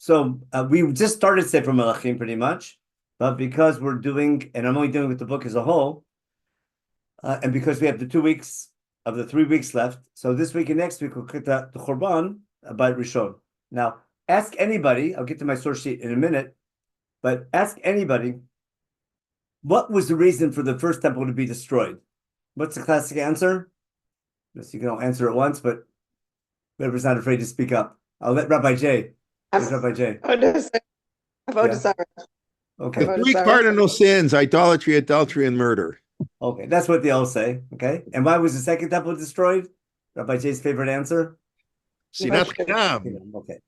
So we just started Sefer Melachim pretty much, but because we're doing, and I'm only dealing with the book as a whole, and because we have the 2 weeks of the 3 weeks left, so this week and next week we'll get the Churban about Rishon. Now, ask anybody, I'll get to my source sheet in a minute, but ask anybody, what was the reason for the first temple to be destroyed? What's the classic answer? Yes, you can all answer at once, but whoever's not afraid to speak up. I'll let Rabbi J. Rabbi J. Avodah Okay. The three cardinal sins: idolatry, adultery, and murder. Okay, that's what they all say. Okay. And why was the second temple destroyed? Rabbi J's favorite answer? Sinat Chinam. Okay.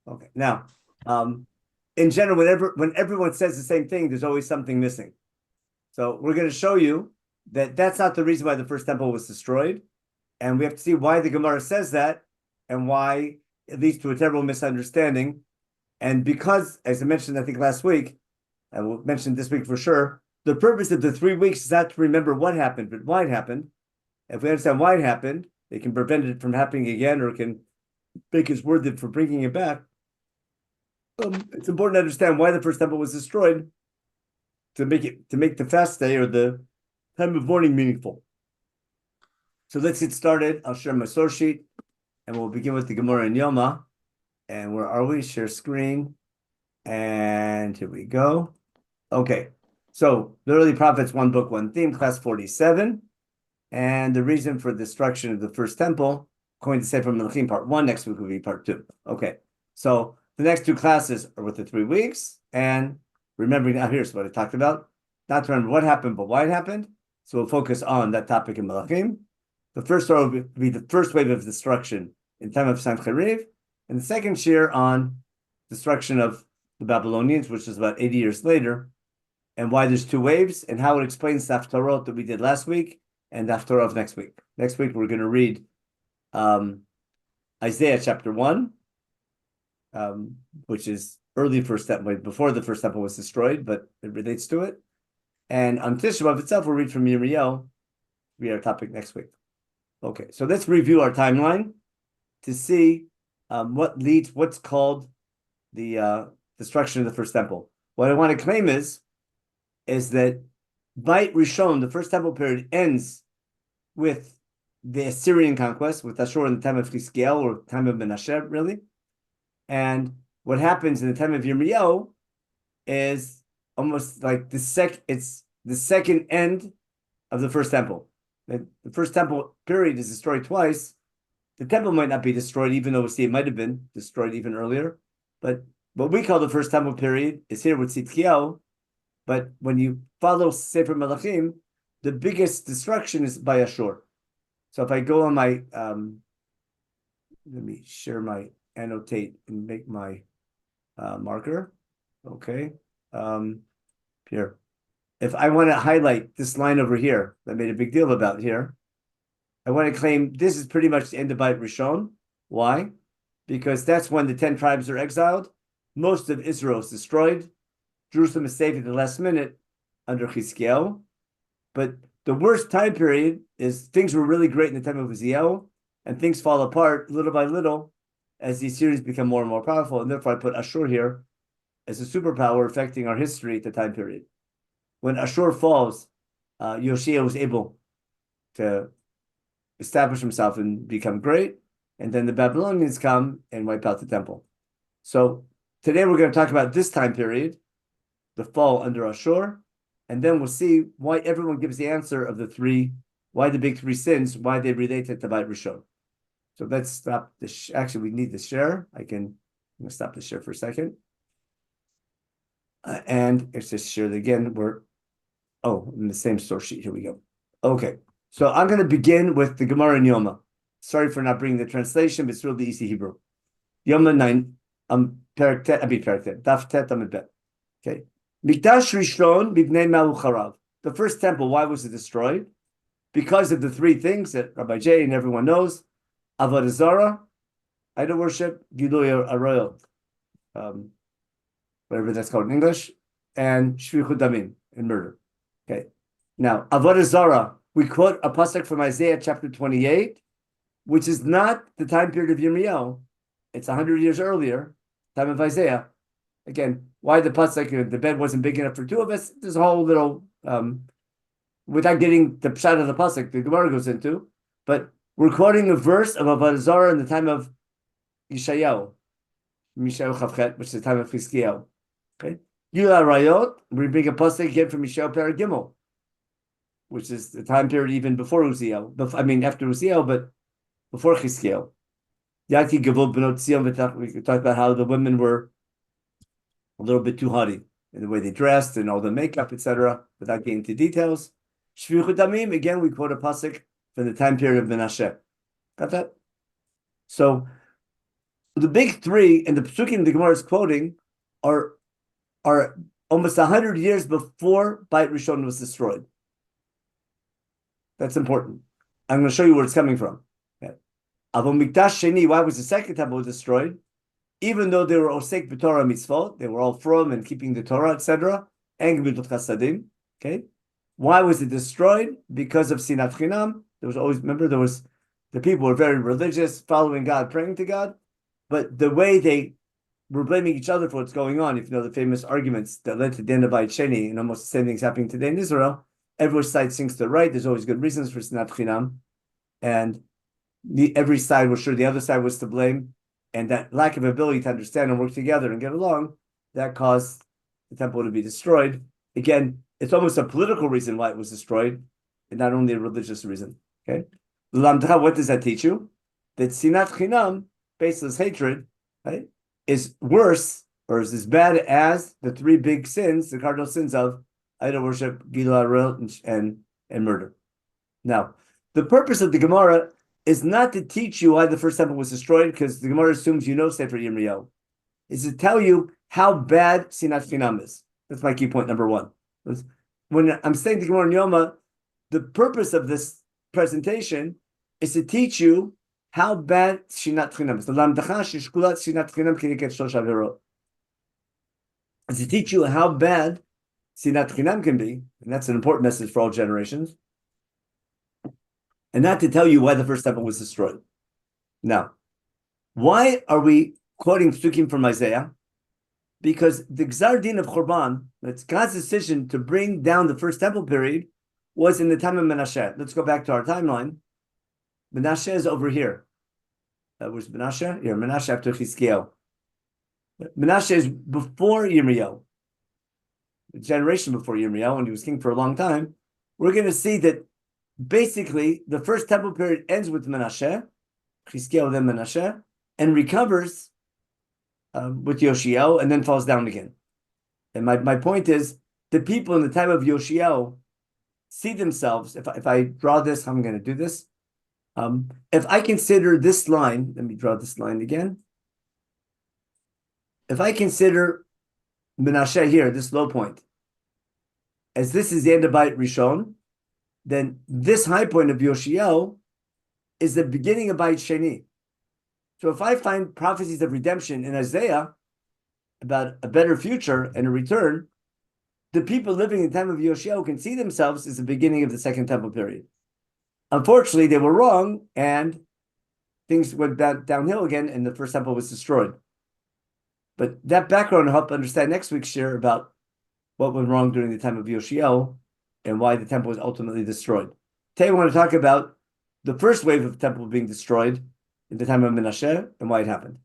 Okay. Now, in general, when everyone says the same thing, there's always something missing. So we're going to show you that that's not the reason why the first temple was destroyed. And we have to see why the Gemara says that and why it leads to a terrible misunderstanding. And because, as I mentioned, I think last week, and we'll mention this week for sure, the purpose of the 3 weeks is not to remember what happened, but why it happened. If we understand why it happened, it can prevent it from happening again, or it can make us worth it for bringing it back. It's important to understand why the first temple was destroyed to make the fast day or the time of mourning meaningful. So let's get started. I'll share my source sheet, and we'll begin with the Gemara in Yoma. And where are we? Share screen. And here we go. Okay. So the early prophets, one book, one theme, class 47. And the reason for the destruction of the first temple, according to Sefer Melachim, part 1, next week will be part 2. Okay. So the next 2 classes are with the 3 weeks. And remembering, now here's what I talked about. Not to remember what happened, but why it happened. So we'll focus on that topic in Melachim. The first story will be the first wave of destruction in time of Sancheriv, and the second share on destruction of the Babylonians, which is about 80 years later, and why there's 2 waves, and how it explains the Haftarot that we did last week and the Haftarot of next week. Next week, we're going to read Isaiah chapter 1, which is early first temple, before the first temple was destroyed, but it relates to it. And on Tisha B'Av itself, we'll read from Yirmiyahu, be our topic next week. Okay, so let's review our timeline to see what's called the destruction of the first temple. What I want to claim is that Beit Rishon, the first temple period, ends with the Assyrian conquest, with Ashur in the time of Chizkiel, or time of Menachem, really. And what happens in the time of Yirmiyahu is almost like it's the second end of the first temple. The first temple period is destroyed twice. The temple might not be destroyed, even though we see it might have been destroyed even earlier. But what we call the first temple period is here with Tzidkiyahu. But when you follow Sefer Melachim, the biggest destruction is by Ashur. So if I go on my, let me share my annotate and make my marker. Okay. Here. If I want to highlight this line over here, that I made a big deal about here, I want to claim this is pretty much the end of Beit Rishon. Why? Because that's when the 10 tribes are exiled. Most of Israel is destroyed. Jerusalem is saved at the last minute under Chizkiel. But the worst time period is things were really great in the time of Uzziel, and things fall apart little by little as the Assyrians become more and more powerful. And therefore I put Ashur here as a superpower affecting our history at the time period. When Ashur falls, Yoshia was able to establish himself and become great, and then the Babylonians come and wipe out the temple. So today we're going to talk about this time period, the fall under Ashur, and then we'll see why everyone gives the answer of why the big 3 sins, why they relate it to Beit Rishon. So let's stop this. Actually, we need the share. I'm going to stop the share for a second. And let's just share it again. In the same source sheet. Here we go. Okay. So I'm going to begin with the Gemara in Yoma. Sorry for not bringing the translation, but it's really easy Hebrew. Yoma 9, Perek Tet, Daf Tet Amid Bet. Okay. Mikdash Rishon Bibnei Melu Charav. The first temple, why was it destroyed? Because of the 3 things that Rabbi J and everyone knows: Avodah Zarah, idol worship, Gilui Arayot, whatever that's called in English, and Shvichut Damim, and murder. Okay. Now, Avodah Zarah, we quote a pasuk from Isaiah chapter 28, which is not the time period of Yirmiyahu. It's 100 years earlier. time of Isaiah. Again, why the pasuk? The bed wasn't big enough for two of us. There's a whole little, without getting the pshat of the pasuk, the Gemara goes into. But we're quoting a verse of Avodah Zarah in the time of Yeshayahu, Mishael Chavchet, which is the time of Chizkiyahu. Okay, Gila Rayot. We bring a pasuk again from Mishael Perek Gimel, which is the time period even before Uziel. I mean, after Uziel, but before Chizkiyahu. Yati Gavul Benot Zion. We talked about how the women were a little bit too haughty in the way they dressed and all the makeup, etc., without getting into details. Shvichut Damim, again, we quote a pasuk from the time period of Menachem. Got that? So the big three and the psukim the Gemara is quoting are almost 100 years before Beit Rishon was destroyed. That's important. I'm going to show you where it's coming from. Avon Mikdash Sheni, why was the second temple destroyed? Even though they were osek b'Torah mitzvot, they were all from and keeping the Torah, etc., and gemilut chasadim. Okay, why was it destroyed? Because of sinat chinam. There was always, remember, the people were very religious, following God, praying to God, but the way they were blaming each other for what's going on, if you know the famous arguments that led to the end of Beit Sheni, and almost the same thing's happening today in Israel. Every side thinks they're right. There's always good reasons for sinat chinam, and every side was sure the other side was to blame, and that lack of ability to understand and work together and get along, that caused the temple to be destroyed. Again, it's almost a political reason why it was destroyed, and not only a religious reason. Okay, what does that teach you? That sinat chinam, baseless hatred, right, is worse or is as bad as the three big sins, the cardinal sins of idol worship, gila arel, and murder. Now, the purpose of the Gemara is not to teach you why the first temple was destroyed, because the Gemara assumes you know Sefer Yirmiyahu. Is to tell you how bad sinat chinam is. That's my key point number one. When I'm saying to Gemara Yoma, the purpose of this presentation is to teach you how bad sinat chinam is. Is to teach you how bad sinat chinam can be, and that's an important message for all generations. And not to tell you why the first temple was destroyed. Now, why are we quoting psukim from Isaiah? Because the Gzar Din of Churban, that's God's decision to bring down the first temple period, was in the time of Menachem. Let's go back to our timeline. Menachem is over here. Where's Menachem? Here, Menachem after Chizkiyahu. Menachem is before Yirmiyahu, a generation before Yirmiyahu, and he was king for a long time. We're going to see that basically, the first temple period ends with Menachem, Chizkiyahu, then Menachem, and recovers with Yoshiyahu, and then falls down again. And my point is, the people in the time of Yoshiyahu see themselves, if I draw this, I'm going to do this. If I consider this line, let me draw this line again. If I consider Menachem here, this low point, as this is the end of Beit Rishon, then this high point of Yoshiyahu is the beginning of Beit Sheni. So if I find prophecies of redemption in Isaiah about a better future and a return, the people living in the time of Yoshiyahu can see themselves as the beginning of the second temple period. Unfortunately, they were wrong, and things went downhill again, and the first temple was destroyed. But that background will help understand next week's share about what went wrong during the time of Yoshiyahu and why the temple was ultimately destroyed. Today, we want to talk about the first wave of the temple being destroyed in the time of Menachem and why it happened.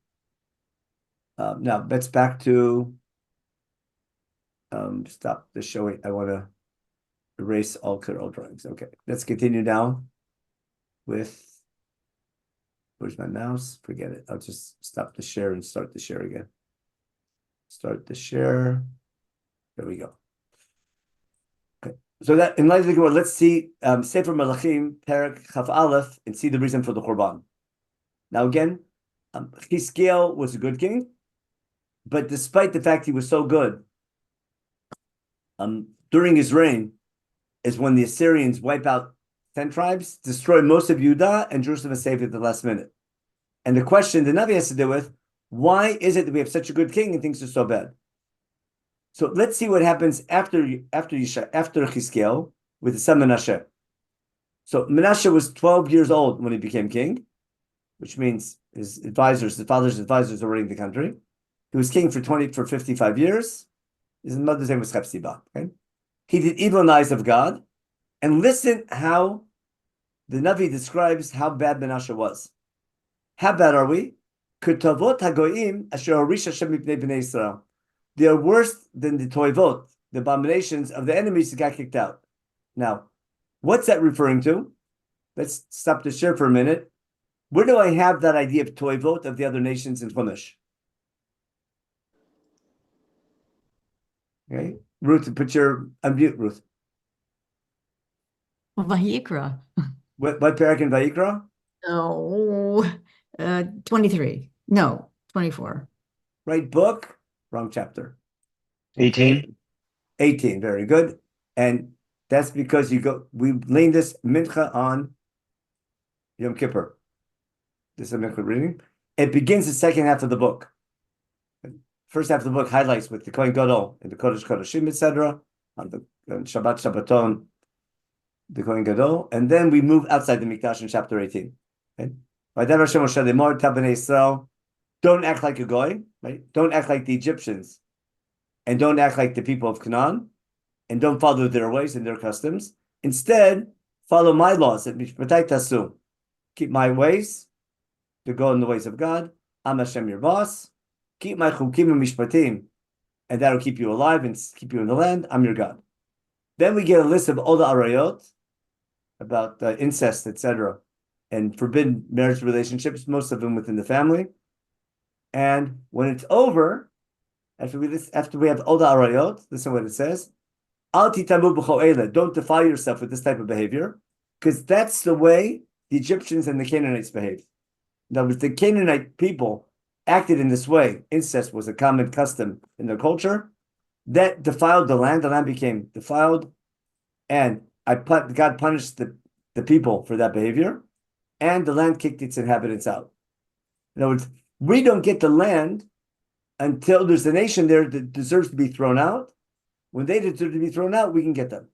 Now, let's back to stop the showing. I want to erase all drawings. Okay, let's continue now with, where's my mouse? Forget it. I'll just stop the share and start the share again. Start the share. There we go. Okay, so that in light of the Gemara, let's see Sefer Melachim, Perek Chaf Aleph, and see the reason for the Korban. Now again, Chizkiyahu was a good king, but despite the fact he was so good, during his reign is when the Assyrians wipe out 10 tribes, destroy most of Judah, and Jerusalem is saved at the last minute. And the question the Navi has to deal with, why is it that we have such a good king and things are so bad? So let's see what happens after Chizkiyahu with the son Menachem. So Menachem was 12 years old when he became king, which means his father's advisors are running the country. He was king for 55 years. His mother's name was Chepsiba. Okay? He did evil in the eyes of God. And listen how the Navi describes how bad Menashe was. How bad are we? Ketavot hagoyim asher horish Hashem mipnei bnei Israel. They are worse than the toivot, the abominations of the enemies that got kicked out. Now, what's that referring to? Let's stop the share for a minute. Where do I have that idea of toivot of the other nations in Chumash? Okay, Ruth, put your unmute, Ruth. Well, Vayikra. What parak in Vayikra? Oh, 23. No, 24. Right book, wrong chapter. 18. 18, very good. And that's because we leaned this mincha on Yom Kippur. This is a mincha reading. It begins the second half of the book. First half of the book highlights with the Kohen Gadol and the Kodesh Kodeshim, etc. On the Shabbat Shabbaton, the Kohen Gadol, and then we move outside the Mikdash in chapter 18. Okay? Don't act like a goy, right? Don't act like the Egyptians, and don't act like the people of Canaan, and don't follow their ways and their customs. Instead, follow my laws. Keep my ways, to go in the ways of God. I'm Hashem, your boss. Keep my chukim and mishpatim, and that'll keep you alive and keep you in the land. I'm your God. Then we get a list of all the arayot, about incest, etc., and forbidden marriage relationships, most of them within the family. And when it's over, after we have all the arayot, listen what it says: Al titamu b'cho ele, don't defile yourself with this type of behavior, because that's the way the Egyptians and the Canaanites behaved. In other words, the Canaanite people acted in this way. Incest was a common custom in their culture. That defiled the land. The land became defiled, and God punished the people for that behavior, and the land kicked its inhabitants out. In other words, we don't get the land until there's a nation there that deserves to be thrown out. When they deserve to be thrown out, we can get them.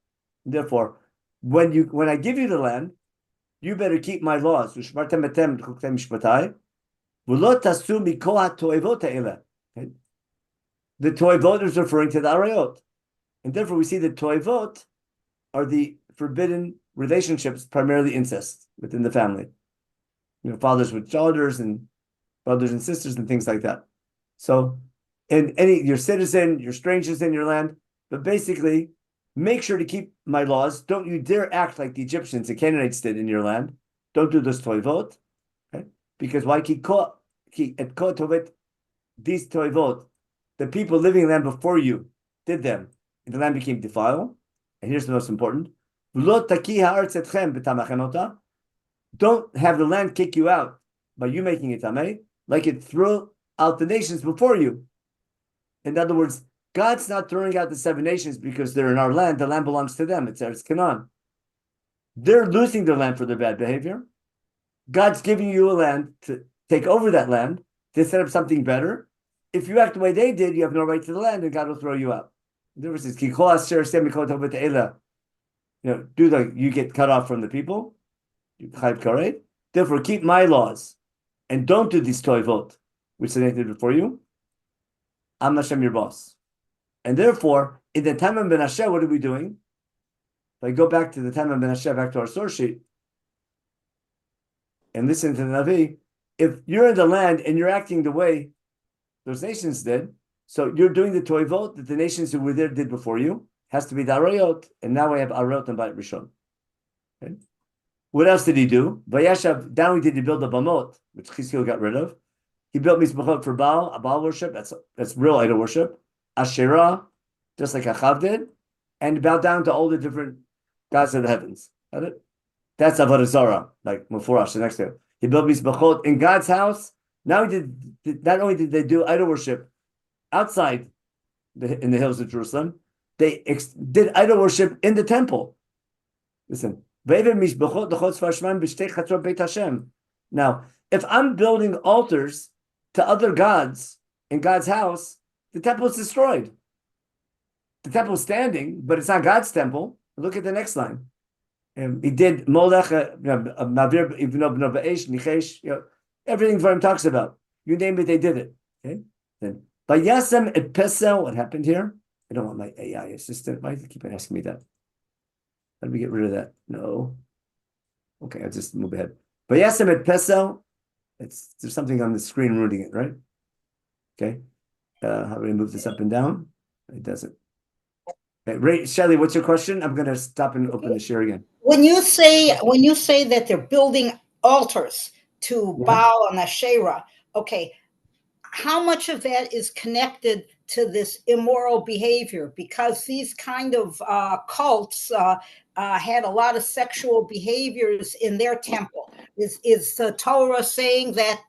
Therefore, when I give you the land, you better keep my laws. The toivot is referring to the arayot, and therefore we see that toivot are the forbidden relationships, primarily incest within the family. Fathers with daughters and brothers and sisters and things like that. So, your citizen, your strangers in your land, but basically, make sure to keep my laws. Don't you dare act like the Egyptians, the Canaanites did in your land. Don't do this toivot, okay? Because why? These toivot, the people living in the land before you did them, and the land became defiled. And here's the most important: don't have the land kick you out by you making it tameh, like it threw out the nations before you. In other words, God's not throwing out the 7 nations because they're in our land. The land belongs to them. It's Eretz Canaan. They're losing their land for their bad behavior. God's giving you a land to take over that land, to set up something better. If you act the way they did, you have no right to the land, and God will throw you out. The difference is, you get cut off from the people. Therefore, keep my laws, and don't do these toivot, which they did before you. I'm Hashem, your boss. And therefore, in the time of Menashe, what are we doing? If I go back to the time of Menashe, back to our source sheet, and listen to the Navi, if you're in the land and you're acting the way those nations did, so you're doing the toivot that the nations who were there did before you, has to be the arayot, and now I have arayot and Beit Rishon. Okay? What else did he do? Vayashav, not only did he build the Bamot, which Chizkiel got rid of, he built Mizbachot for Baal, Baal worship, that's real idol worship, Asherah, just like Achav did, and bowed down to all the different gods of the heavens. Got it? That's Avodah Zarah, like Mufurash, the next day. He built Mizbachot in God's house. Now not only did they do idol worship outside in the hills of Jerusalem, they did idol worship in the temple. Listen. Now, if I'm building altars to other gods in God's house, the temple is destroyed. The temple is standing, but it's not God's temple. Look at the next line. He did Molech, everything Varim talks about. You name it, they did it. Okay. Then Vayasem et pesel. What happened here? I don't want my AI assistant. Why do you keep asking me that? How do we get rid of that? No. Okay, I'll just move ahead. Vayasem et pesel. There's something on the screen ruining it, right? Okay. How do we move this up and down? It doesn't. Okay, Ray, Shelley, what's your question? I'm gonna stop and open the share again. When you say that they're building altars to Yeah. Baal and Asherah, okay, how much of that is connected to this immoral behavior? Because these kind of cults had a lot of sexual behaviors in their temple. Is the Torah saying that,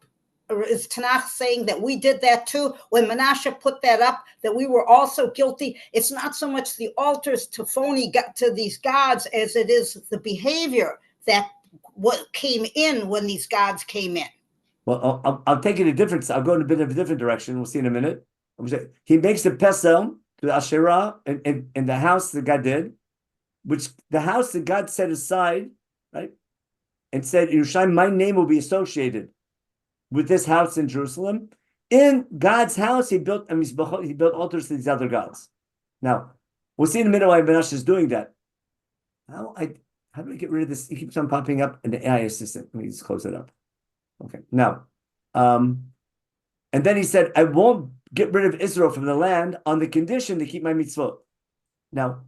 or is Tanakh saying that we did that too? When Menachem put that up, that we were also guilty. It's not so much the altars to these gods as it is the behavior that what came in when these gods came in. Well, I'll take it a different. I'll go in a bit of a different direction. We'll see in a minute. He makes the pesel to Asherah in the house that God did, which the house that God set aside, right, and said, "Yerushalayim, my name will be associated with this house in Jerusalem." In God's house, he built altars to these other gods. Now, we'll see in a minute why Menachem is doing that. How do I get rid of this? He keeps on popping up in the AI assistant. Let me just close it up. Okay, now, and then he said, I won't get rid of Israel from the land on the condition to keep my mitzvot. Now,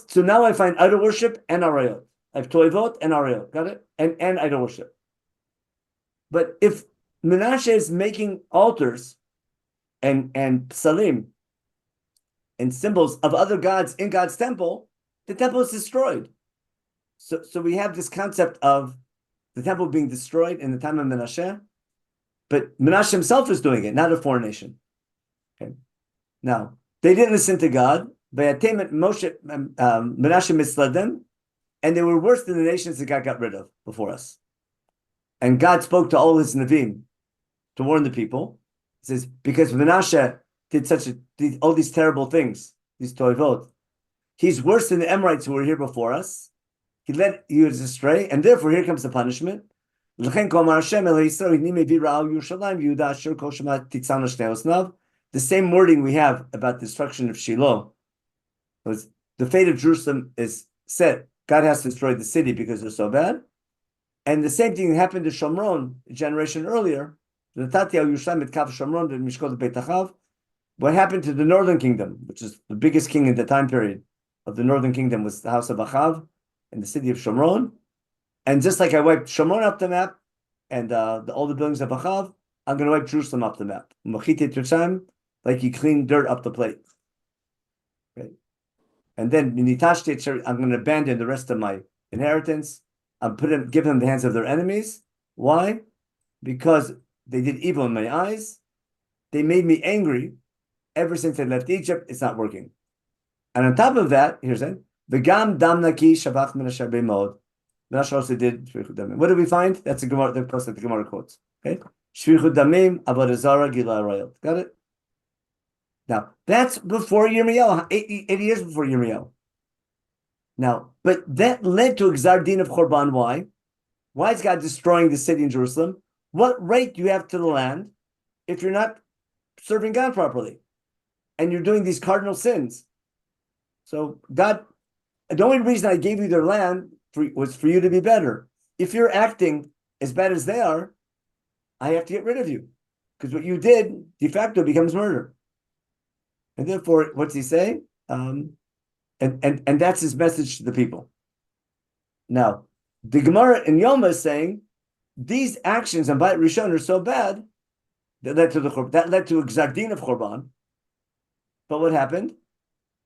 so now I find idol worship and arayot. I have toivot and arayot, got it? And idol worship. But if Menachem is making altars and psalim and symbols of other gods in God's temple, the temple is destroyed. So we have this concept of the temple being destroyed in the time of Menachem, but Menachem himself is doing it, not a foreign nation. Okay. Now, they didn't listen to God. Menachem misled them, and they were worse than the nations that God got rid of before us. And God spoke to all his Nevi'im to warn the people. He says, because Menachem did all these terrible things, these toivot, he's worse than the Amorites who were here before us. He led you astray, and therefore here comes the punishment. The same wording we have about the destruction of Shiloh was the fate of Jerusalem is set. God has to destroy the city because they're so bad. And the same thing happened to Shomron a generation earlier. What happened to the northern kingdom, which is the biggest king in the time period of the northern kingdom, was the house of Achav in the city of Shomron. And just like I wiped Shomron off the map and all the buildings of Achav, I'm going to wipe Jerusalem off the map. Like you clean dirt up the plate. Okay. And then I'm going to abandon the rest of my inheritance. Give them the hands of their enemies. Why? Because they did evil in my eyes. They made me angry. Ever since I left Egypt, it's not working. And on top of that, here's it. V'gam dam naki shavach Menachem b'mod. Menachem also did shvichut damim. What do we find? That's the Gemara. The post that the Gemara quotes. Okay, shvichut damim avodah zara gila arayot. Got it. Now that's before Yirmiyahu, 80 years before Yirmiyahu. Now, but that led to a gzar din of Chorban. Why? Why is God destroying the city in Jerusalem? What right do you have to the land if you're not serving God properly and you're doing these cardinal sins? So God, the only reason I gave you their land was for you to be better. If you're acting as bad as they are, I have to get rid of you because what you did de facto becomes murder. And therefore, what's he say? And that's his message to the people. Now, the Gemara in Yoma is saying these actions on Bayit Rishon are so bad that led to a gzar din of Chorban. But what happened?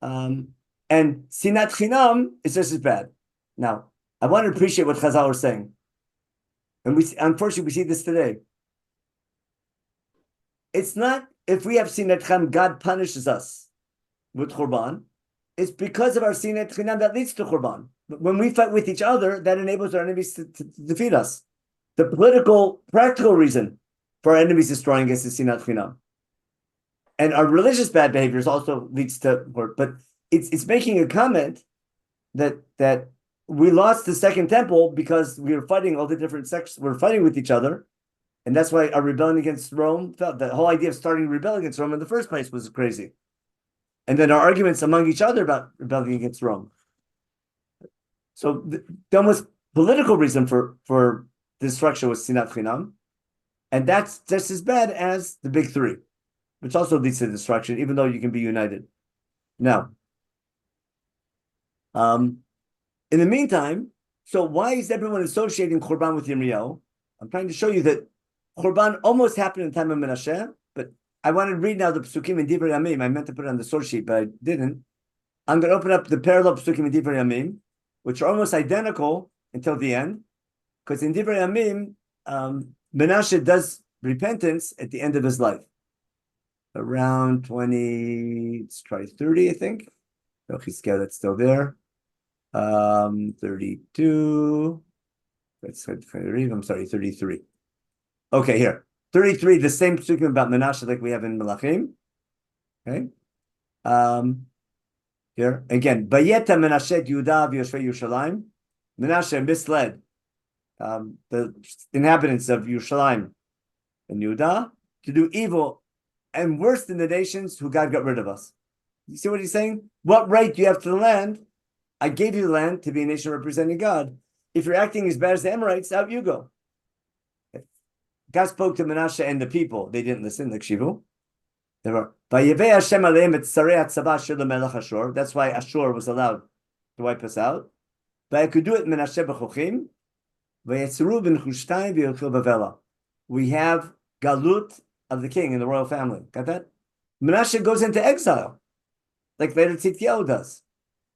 And sinat chinam is just as bad. Now, I want to appreciate what Chazal are saying, and unfortunately we see this today. It's not if we have sinat chinam, God punishes us with Chorban. It's because of our sinat chinam that leads to Chorban. When we fight with each other, that enables our enemies to defeat us. The political, practical reason for our enemies destroying us is sinat chinam. And our religious bad behaviors also leads to, but it's making a comment that we lost the second temple because we were fighting all the different sects. We're fighting with each other, And that's why our rebellion against Rome felt the whole idea of starting a rebellion against Rome in the first place was crazy. And then our arguments among each other about rebelling against Rome. So the almost political reason for destruction was Sinat Chinam. And that's just as bad as the big three, which also leads to destruction, even though you can be united. Now, in the meantime, so why is everyone associating Korban with Yirmiyahu? I'm trying to show you that Korban almost happened in the time of Menachem, but I want to read now the Psukim in Divrei Yamim. I meant to put it on the source sheet, but I didn't. I'm going to open up the parallel Psukim in Divrei Yamim, which are almost identical until the end, because in Divrei Yamim, Menashe does repentance at the end of his life, around 20, let's try 30, I think. No, Chizkiah, that's still there. 32. Let's read. I'm sorry, 33. Okay, here. 33, the same psukim about Menashe like we have in Melachim. Okay. Here again, Bayeta Menashe Yehuda v'Yoshvei Yerushalayim. Menashe misled the inhabitants of Yerushalayim and Yehuda to do evil and worse than the nations who God got rid of us. You see what he's saying? What right do you have to the land? I gave you the land to be a nation representing God. If you're acting as bad as the Amorites, out you go. God spoke to Menashe and the people. They didn't listen, like Shivu. That's why Ashur was allowed to wipe us out. We have galut of the king in the royal family. Got that? Menashe goes into exile, like later Tzidkiyahu does.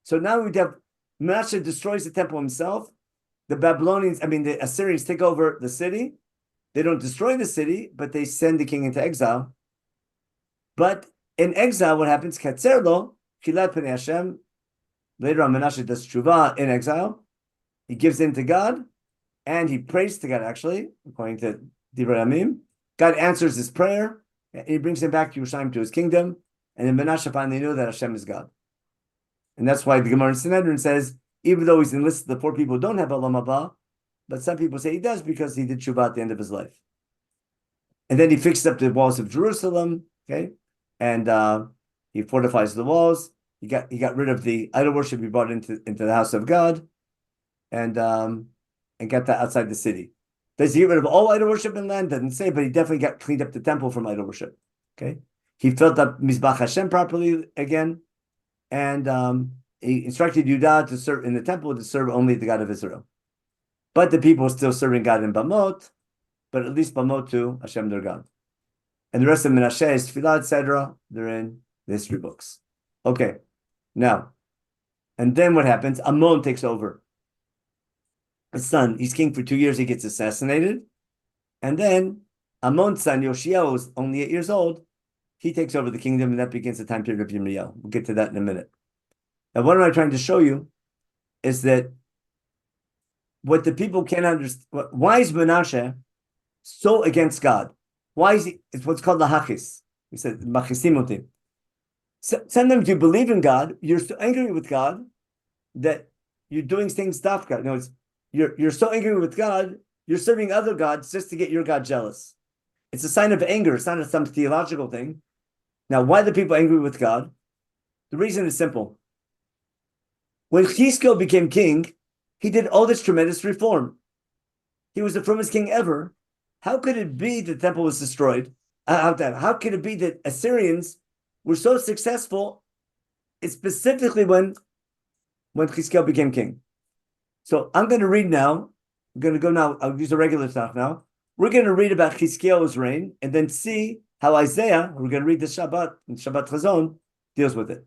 So now we have Menashe destroys the temple himself. The the Assyrians take over the city. They don't destroy the city, but they send the king into exile. But in exile, what happens? Katzerlo, Kilat Pnei Hashem. Later on, Menashe does tshuva in exile. He gives in to God, and he prays to God, actually, according to Divrei Yamim. God answers his prayer, and he brings him back to Yerushalayim, to his kingdom. And then Menashe finally knew that Hashem is God. And that's why the Gemara in Sanhedrin says, even though he's enlisted the poor people who don't have Olam Haba, but some people say he does because he did tshuva at the end of his life. And then he fixed up the walls of Jerusalem, okay, and he fortifies the walls. He got rid of the idol worship he brought into the house of God, and got that outside the city. Does he get rid of all idol worship in land? Doesn't say, but he definitely got cleaned up the temple from idol worship. Okay, he filled up Mizbach Hashem properly again, and he instructed Yehuda to serve in the temple to serve only the God of Israel. But the people are still serving God in Bamot, but at least Bamot to Hashem their God. And the rest of Menashe's Tefillah, etc., they're in the history books. Okay, now, and then what happens? Ammon takes over. His son, he's king for 2 years, he gets assassinated. And then Ammon's son, Yoshiyahu, is only 8 years old. He takes over the kingdom, and that begins the time period of Yirmiyahu. We'll get to that in a minute. Now, what am I trying to show you is that what the people can't understand, why is Menashe so against God? Why is he? It's what's called lahachis. We said machisimutim. Sometimes you believe in God, you're so angry with God that you're doing things dafka. No, you're so angry with God, you're serving other gods just to get your God jealous. It's a sign of anger. It's not some theological thing. Now, why are the people angry with God? The reason is simple. When Chizkiah became king, he did all this tremendous reform. He was the firmest king ever. How could it be the temple was destroyed? How could it be that Assyrians were so successful, specifically when Chizkiah became king? So I'm going to read now. I'm going to go now. I'll use a regular stuff now. We're going to read about Chizkiah's reign and then see how Isaiah, we're going to read the Shabbat, and Shabbat Chazon, deals with it.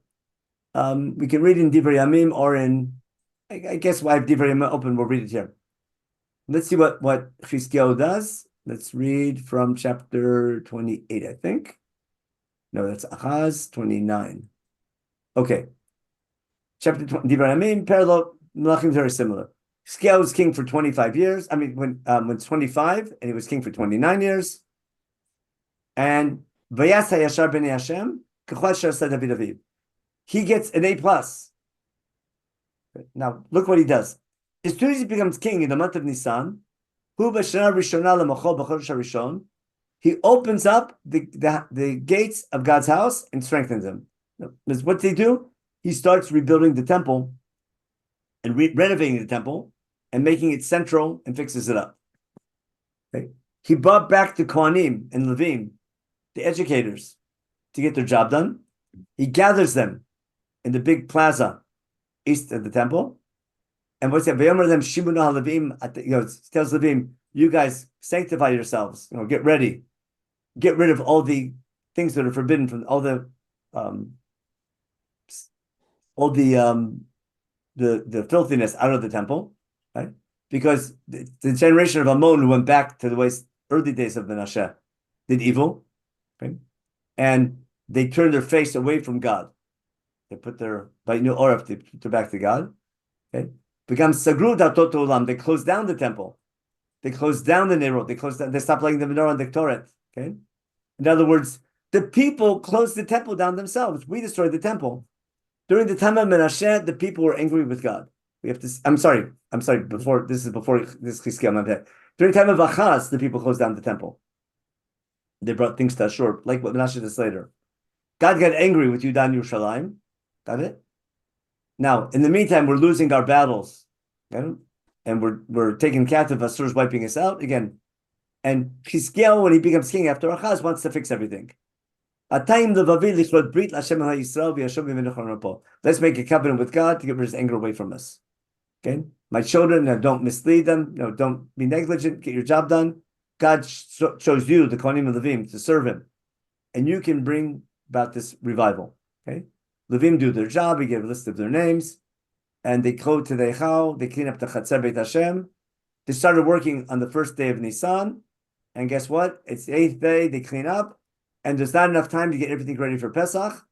We can read in Divrei Yamim or in, I guess I have Divrei Yamim open, we'll read it here. Let's see what Chizkiah does. Let's read from chapter 28, I think. No, that's Ahaz 29. Okay. Chapter 20, Divrei Yamim, parallel, Melachim is very similar. Chizkiah was king for 25 years. I mean, when 25, and he was king for 29 years. And Vayas HaYashar B'nei Hashem, K'chol Sh'aseh David Aviv. He gets an A+. Now, look what he does. As soon as he becomes king in the month of Nisan, He opens up the gates of God's house and strengthens them. What did he do? He starts rebuilding the temple and renovating the temple and making it central and fixes it up. Okay? He brought back the Kohanim and Levim, the educators, to get their job done. He gathers them in the big plaza east of the temple. And what's that? Tells Levim, you guys sanctify yourselves, get ready. Get rid of all the things that are forbidden from all the filthiness out of the temple, right? Because the generation of Ammon who went back to the early days of Menachem did evil, right? And they turned their face away from God. They put their oraf, they put their back to God. Okay, become sagru datot olam. They closed down the temple. They closed down the Nerot. They stopped lighting the menorah and the Ktoret. Okay, in other words, the people closed the temple down themselves. We destroyed the temple. During the time of Menachem, the people were angry with God. We have to. I'm sorry. Before this Chizkiah. During the time of Achaz, the people closed down the temple. They brought things to Ashur, like what Menachem does later. God got angry with Yudan and Yerushalayim. Got it? Now, in the meantime, we're losing our battles. Okay? And we're taking captive. Ashur's wiping us out again. And Chizkiah, when he becomes king after Achaz, wants to fix everything. Let's make a covenant with God to get rid of his anger away from us. Okay? My children, don't mislead them. Don't be negligent. Get your job done. God chose you, the Kohanim and Levim, to serve him. And you can bring about this revival. Okay? Levim do their job. We get a list of their names. And they go to the Eichal. They clean up the Chatzer Beit Hashem. They started working on the first day of Nisan. And guess what? It's the 8th day. They clean up. And there's not enough time to get everything ready for Pesach.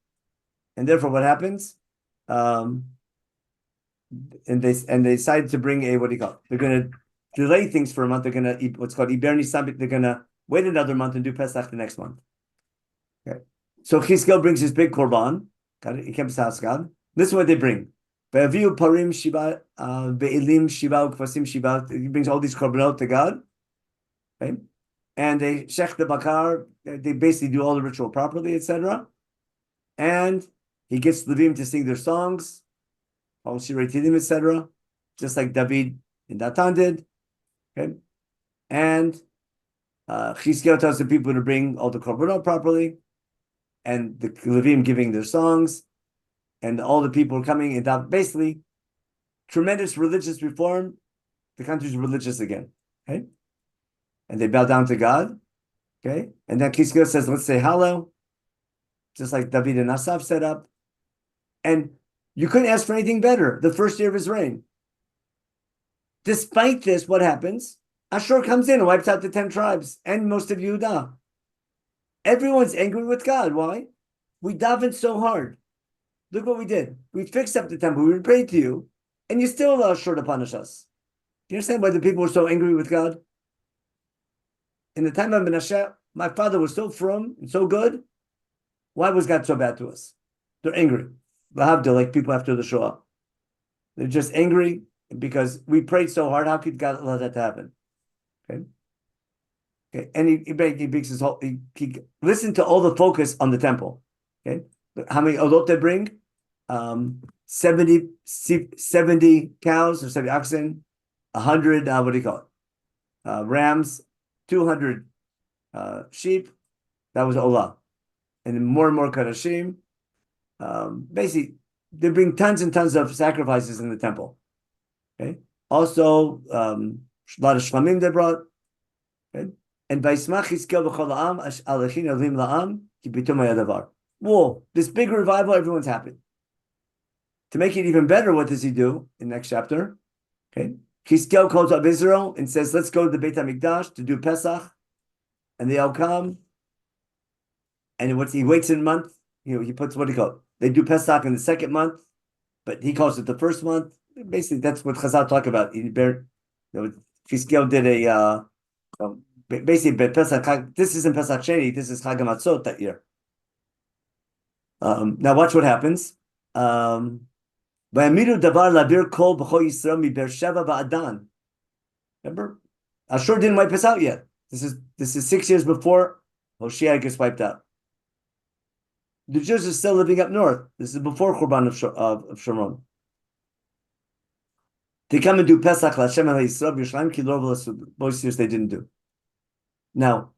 And therefore, what happens? And they decide to bring a, what do you call it? They're going to delay things for a month. They're going to eat what's called Iber Nisan. They're going to wait another month and do Pesach the next month. Okay. So Chizkiah brings his big korban. Got it? He comes to house God. This is what they bring. Ve'aviu parim shiva, ve'elim shiva, ukvasim shiva. He brings all these korbanot to God. Okay. And they shech the bakar. They basically do all the ritual properly, etc. And he gets Levim to sing their songs, all Shirei Tilim, etc. Just like David and Natan did. Okay. And Chizkiah tells the people to bring all the korbanot properly. And the Levim giving their songs, and all the people are coming, and basically, tremendous religious reform. The country's religious again, okay? And they bow down to God, okay? And then Chizkiah says, let's say Hallel, just like David and Asaph set up. And you couldn't ask for anything better, the first year of his reign. Despite this, what happens? Ashur comes in and wipes out the 10 tribes and most of Yehudah. Everyone's angry with God. Why? We davened so hard. Look what we did. We fixed up the temple. We prayed to you, and you still allow Ashur to punish us. Do you understand why the people were so angry with God? In the time of Menachem, my father was so frum and so good. Why was God so bad to us? They're angry. Lahavdil, like people after the Shoah. They're just angry because we prayed so hard. How could God allow that to happen? Okay. Okay, and he brings his whole. He listened to all the focus on the temple. Okay, how many olot they bring? 70 cows or 70 oxen, 100. What do you call it? Rams, 200 sheep. That was olah, and then more and more kadashim. Basically, they bring tons and tons of sacrifices in the temple. Okay, also a lot of shlamim they brought. Okay. And Vaismach Chizkiah b'chol ha'am alechin elim la'am ki pitum hayadavar. Whoa, this big revival, everyone's happy. To make it even better, what does he do in the next chapter? Okay, Chizkiah calls up Israel and says, let's go to the Beit HaMikdash to do Pesach. And they all come. And he waits a month. He puts, what do you call it? They do Pesach in the second month, but he calls it the first month. Basically, that's what Chazal talk about. Chizkiah did a... basically, Pesach, this isn't Pesach Sheni, this is Chag HaMatzot that year. Now watch what happens. Remember, Ashur didn't wipe us out yet. This is 6 years before Hoshea gets wiped out. The Jews are still living up north. This is before Korban of Shomron. They come and do Pesach L'Hashem Al Yisrael B'Yerushalayim Ki Lo V'Lasud. Most years they didn't do. Now,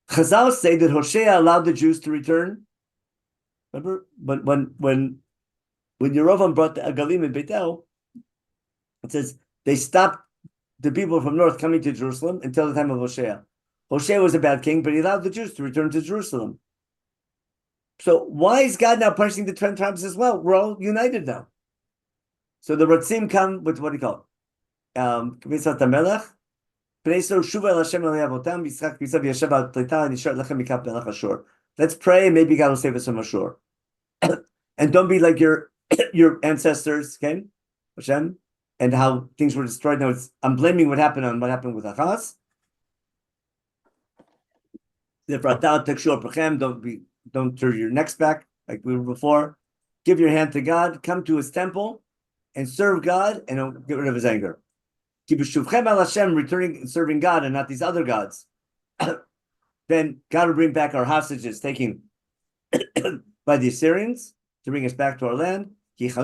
Chazal say that Hoshea allowed the Jews to return. Remember, but when Yerovam brought the Agalim in Beitel, it says they stopped the people from north coming to Jerusalem until the time of Hoshea. Hoshea was a bad king, but he allowed the Jews to return to Jerusalem. So why is God now punishing the 10 tribes as well? We're all united now. So the Ratzim come with what do you call it? K'mitzat HaMelech. Let's pray, maybe God will save us from Ashur. And don't be like your ancestors, okay? Hashem, and how things were destroyed. Now I'm blaming what happened on what happened with Achaz. Don't turn your necks back like we were before. Give your hand to God. Come to His temple and serve God, and don't get rid of His anger. Keep Hashem, returning and serving God and not these other gods. Then God will bring back our hostages taken by the Assyrians to bring us back to our land. Gods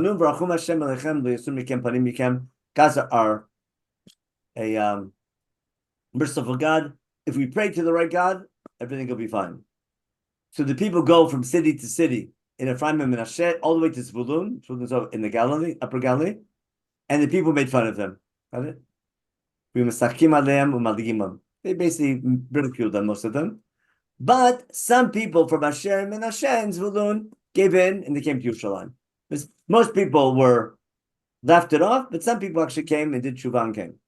are a merciful God. If we pray to the right God, everything will be fine. So the people go from city to city in Ephraim and Menachem all the way to Zvulun in the Galilee, Upper Galilee, and the people made fun of them. Got it? They basically ridiculed them, most of them. But some people from Asher and Menachem and Zvulun gave in and they came to Yerushalayim. Most people laughed it off, but some people actually came and did Shuvah and came.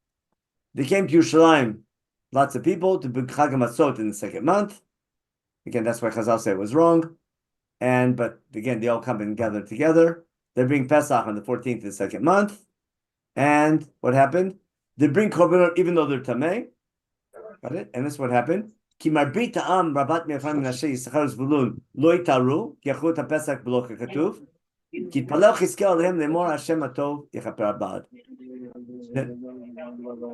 They came to Yerushalayim, lots of people, to bring Chag HaMatzot in the second month. Again, that's why Chazal said it was wrong. But again, they all come and gather together. They bring Pesach on the 14th of the second month. And what happened? They bring Korbanot even though they're Tameh. Got it? And that's what happened. Ki marbit ha'am rabat me'Ephraim Menashe Yisachar Zvulun lo yitaru ki yachlu et ha'Pesach b'lo kekatuv ki yitpalel Chizkiyahu alehem lemor Hashem hatov yechaper ha'ba'ad.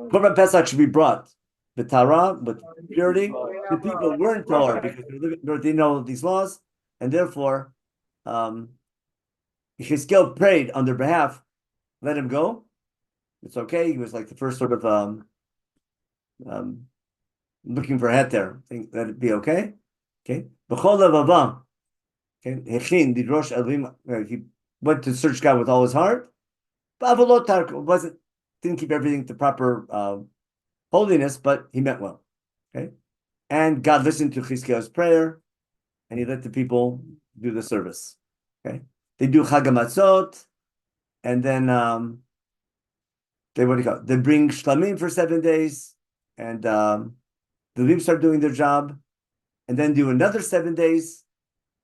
Korban Pesach should be brought with Torah, with purity. The people weren't Torah because they didn't know these laws, and therefore Chizkiyahu prayed on their behalf, let him go. It's okay. He was like the first sort of looking for a head there. Think that it'd be okay. Okay. Okay. He went to search God with all his heart. Didn't keep everything to proper holiness, but he meant well. Okay. And God listened to Chizkiyahu's prayer, and he let the people do the service. Okay. They do Chag HaMatzot, and then they bring shlamim for 7 days, and the Levim start doing their job, and then do another 7 days,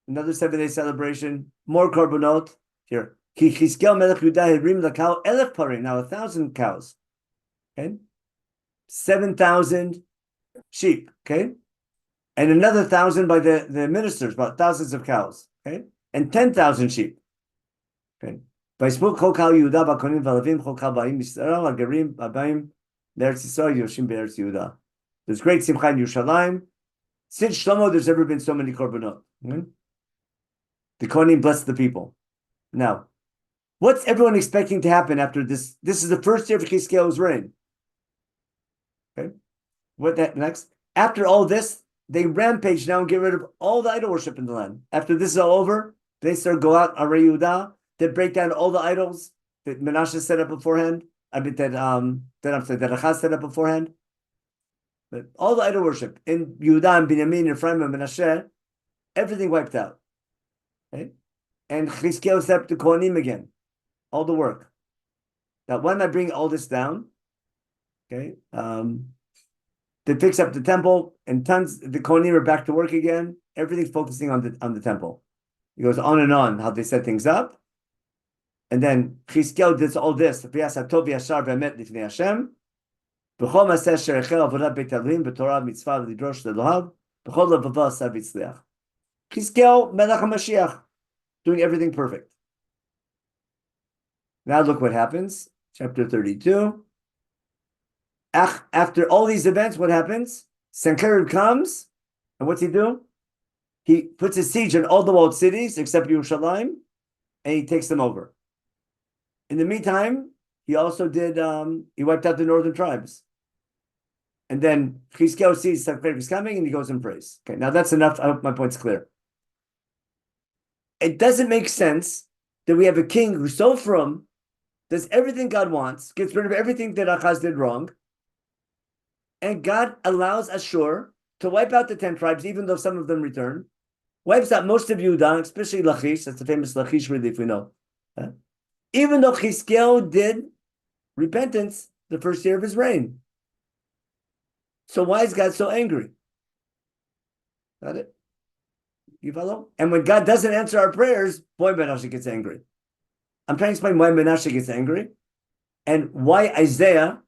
another 7-day celebration, more korbanot. Here, Ki Chizkiyahu melech Yehuda herim lakal 1,000 parim, now 1,000 cows, okay, 7,000 sheep, okay, and another 1,000 by the ministers, about thousands of cows, okay, and 10,000 sheep, okay. There's great simcha in Yerushalayim. Since Shlomo, there's ever been so many korbanot. The Kohanim blessed the people. Now, what's everyone expecting to happen after this? This is the first year of Chizkiyahu's reign. Okay, what that next? After all this, they rampage now and get rid of all the idol worship in the land. After this is all over, they start go out Arei Yehuda. They break down all the idols that Menashe set up beforehand. That Achaz set up beforehand. But all the idol worship in Yehuda and Binyamin, Ephraim and Menashe, everything wiped out. Okay? And Chizkiyahu set up the Kohanim again. All the work. Now, why am I bringing all this down? Okay. They fix up the temple, and the Kohanim are back to work again. Everything's focusing on the temple. It goes on and on how they set things up. And then Chizkiyahu did all this. Chizkiyahu Melech HaMashiach, doing everything perfect. Now look what happens. Chapter 32. After all these events, what happens? Sennacherib comes, and what's he do? He puts a siege on all the walled cities except Yerushalayim, and he takes them over. In the meantime, he also did, he wiped out the northern tribes. And then Chizkiyahu sees Sennacherib is coming, and he goes and prays. Okay, now that's enough. I hope my point's clear. It doesn't make sense that we have a king who's so frum, does everything God wants, gets rid of everything that Achaz did wrong, and God allows Ashur to wipe out the 10 tribes, even though some of them return, wipes out most of Yehuda, especially Lachish. That's the famous Lachish relief we know. Even though Chizkiyahu did repentance the first year of his reign. So why is God so angry? Got it? You follow? And when God doesn't answer our prayers, boy, Menachem gets angry. I'm trying to explain why Menachem gets angry and why Isaiah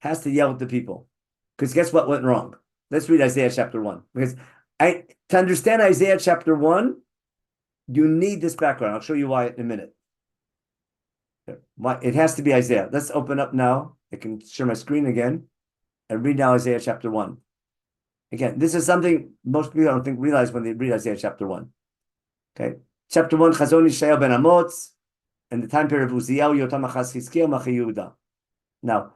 has to yell at the people. Because guess what went wrong? Let's read Isaiah chapter 1. Because to understand Isaiah chapter 1, you need this background. I'll show you why in a minute. It has to be Isaiah. Let's open up now. I can share my screen again and read now Isaiah chapter 1. Again, this is something most people don't think realize when they read Isaiah chapter 1. Okay. Chapter 1, Chazon Yishayahu ben Amoz, and the time period of Uziyahu, Yotam Achaz Chizkiyahu, Machi Yehuda. Now,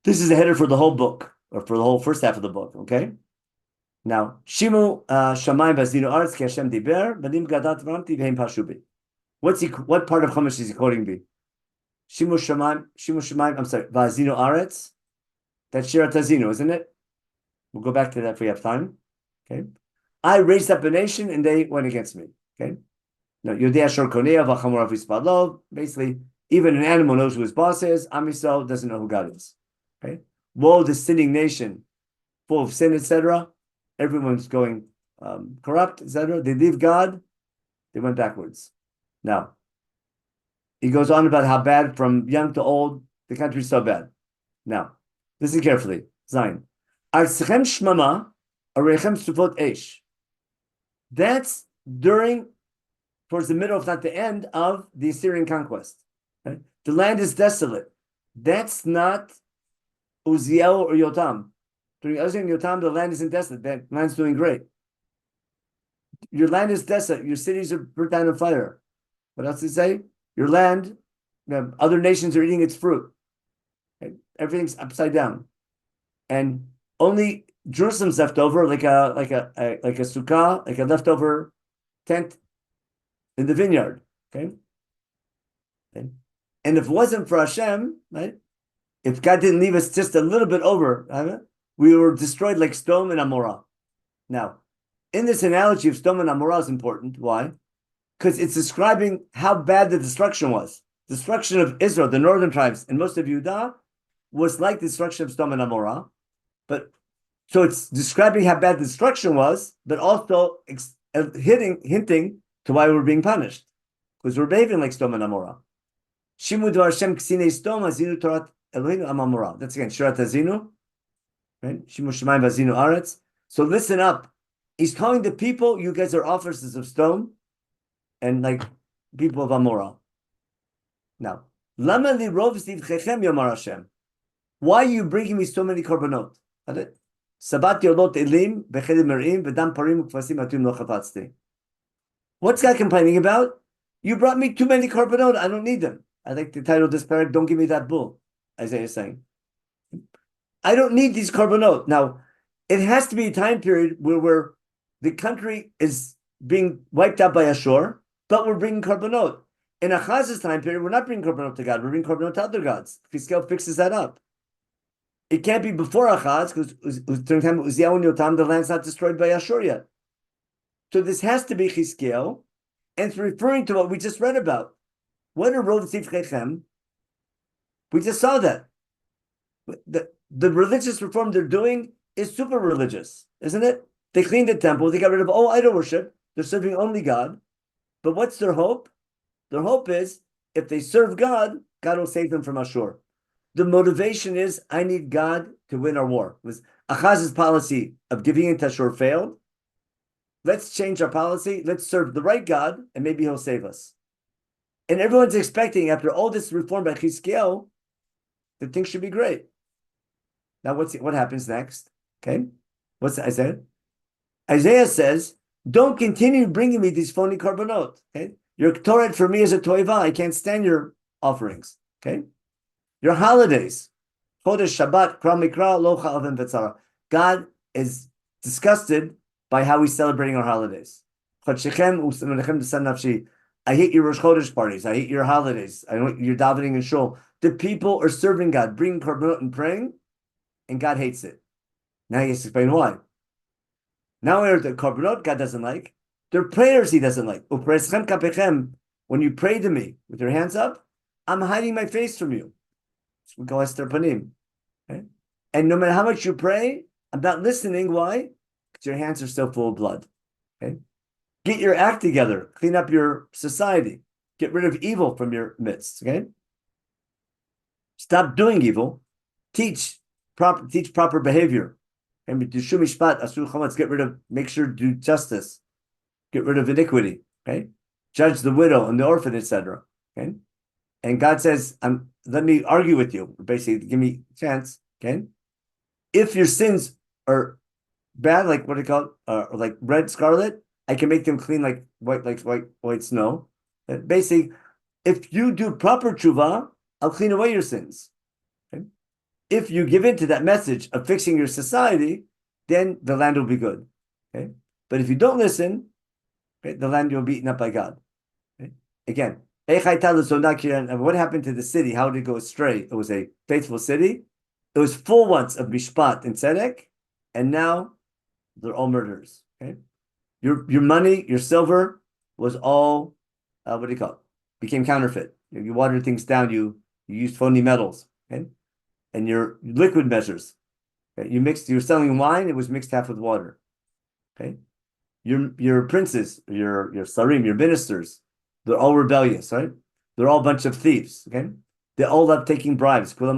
this is a header for the whole book, or for the whole first half of the book, okay? Now, Shimu Shamayim Vazinu Aretz Ki Hashem Diber, Banim Gadat Vramti V'hem Pashubi. What part of Chumash is he quoting me? Shimu Shamayim, I'm sorry, Vazinu Aretz. That's Shirat Hazinu, isn't it? We'll go back to that if we have time. Okay. I raised up a nation and they went against me. Okay. Now, Yodei Ashur Konea V'Chamor Avispalov. Basically, even an animal knows who his boss is. Am Yisrael doesn't know who God is. Okay. Woe, the sinning nation, full of sin, etc. Everyone's going corrupt, etc. They leave God. They went backwards. Now, he goes on about how bad from young to old, the country's so bad. Now, listen carefully. Zion. Arsechem shmama, arechem sufot esh. That's towards the middle, if not the end, of the Assyrian conquest. Okay? The land is desolate. That's not Uziel or Yotam. During Uziel and Yotam, the land isn't desolate. The land's doing great. Your land is desolate. Your cities are burnt down in fire. What else did it say? Your land, other nations are eating its fruit. Okay? Everything's upside down. And only Jerusalem's left over, like a sukkah, like a leftover tent in the vineyard. Okay? And if it wasn't for Hashem, right? If God didn't leave us just a little bit over, right, we were destroyed like Sodom and Amorah. Now, in this analogy of Sodom and Amorah is important. Why? Because it's describing how bad the destruction was. Destruction of Israel, the northern tribes, and most of Judah was like the destruction of Sodom and Amorah. But so it's describing how bad the destruction was, but also hinting to why we're being punished, because we're behaving like Sodom and Amorah. Shimu Dvar Hashem Ksine Sodom Hazinu Torat Eloheinu Am Amorah. That's again Shirat Hazinu, right? Shimu Shemayim Hazinu Aretz. So listen up. He's calling the people, you guys are officers of Sodom, and like people of Amorah. Now, Lama li rov zivchechem Yomar Hashem. Why are you bringing me so many korbanot? Sabat yolot elim bechedem merim v'dam parim ukvasim atum lo chapatzti. What's God complaining about? You brought me too many korbanot. I don't need them. I like the title of this parak. Don't give me that bull. Isaiah is saying, I don't need these korbanot. Now, it has to be a time period where the country is being wiped out by Ashur, but we're bringing korbanot. In Achaz's time period, we're not bringing korbanot to God. We're bringing korbanot to other gods. Chizkiyahu fixes that up. It can't be before Achaz, because during the time of Uziyahu and Yotam, the land's not destroyed by Ashur yet. So this has to be Chizkiyahu, and it's referring to what we just read about. What a rov tzivchechem. We just saw that. The religious reform they're doing is super religious, isn't it? They cleaned the temple, they got rid of all idol worship, they're serving only God. But what's their hope? Their hope is, if they serve God, God will save them from Ashur. The motivation is, I need God to win our war. It was Achaz's policy of giving in to Ashur failed. Let's change our policy. Let's serve the right God, and maybe he'll save us. And everyone's expecting, after all this reform by Chizkiyahu, that things should be great. Now, what happens next? Okay, what's Isaiah? Isaiah says, "Don't continue bringing me these phony korbanot." Okay, your Torah for me is a toiva. I can't stand your offerings. Okay, your holidays, Chodesh Shabbat, Kra Mikra, Locha Avim V'Tzara. God is disgusted by how we're celebrating our holidays. Menachem, I hate your Rosh Chodesh parties. I hate your holidays. I don't your davening and shul. The people are serving God, bringing korbanot and praying, and God hates it. Now he has to explain why. Now the korbanot God doesn't like. Their prayers he doesn't like. When you pray to me with your hands up, I'm hiding my face from you. We go Esther Panim. Okay? And no matter how much you pray, I'm not listening. Why? Because your hands are still full of blood. Okay? Get your act together. Clean up your society. Get rid of evil from your midst. Okay? Stop doing evil. Teach proper behavior. And get rid of, make sure to do justice. Get rid of iniquity. Okay? Judge the widow and the orphan, etc. Okay? And God says, let me argue with you. Basically, give me a chance. Okay? If your sins are bad, like what do you call it? Like red scarlet, I can make them clean like white snow. Basically, if you do proper tshuva, I'll clean away your sins. Okay? If you give in to that message of fixing your society, then the land will be good. Okay? But if you don't listen, okay, the land will be eaten up by God. Okay? Again, and what happened to the city? How did it go astray? It was a faithful city. It was full once of mishpat and tzedek, and now they're all murderers. Okay, your money, your silver was all what do you call it? Became counterfeit. You watered things down. You used phony metals. Okay, and your liquid measures. Okay? You're selling wine. It was mixed half with water. Okay, your princes, your sarim, your ministers. They're all rebellious, right? They're all a bunch of thieves, okay? They all love taking bribes. Okay?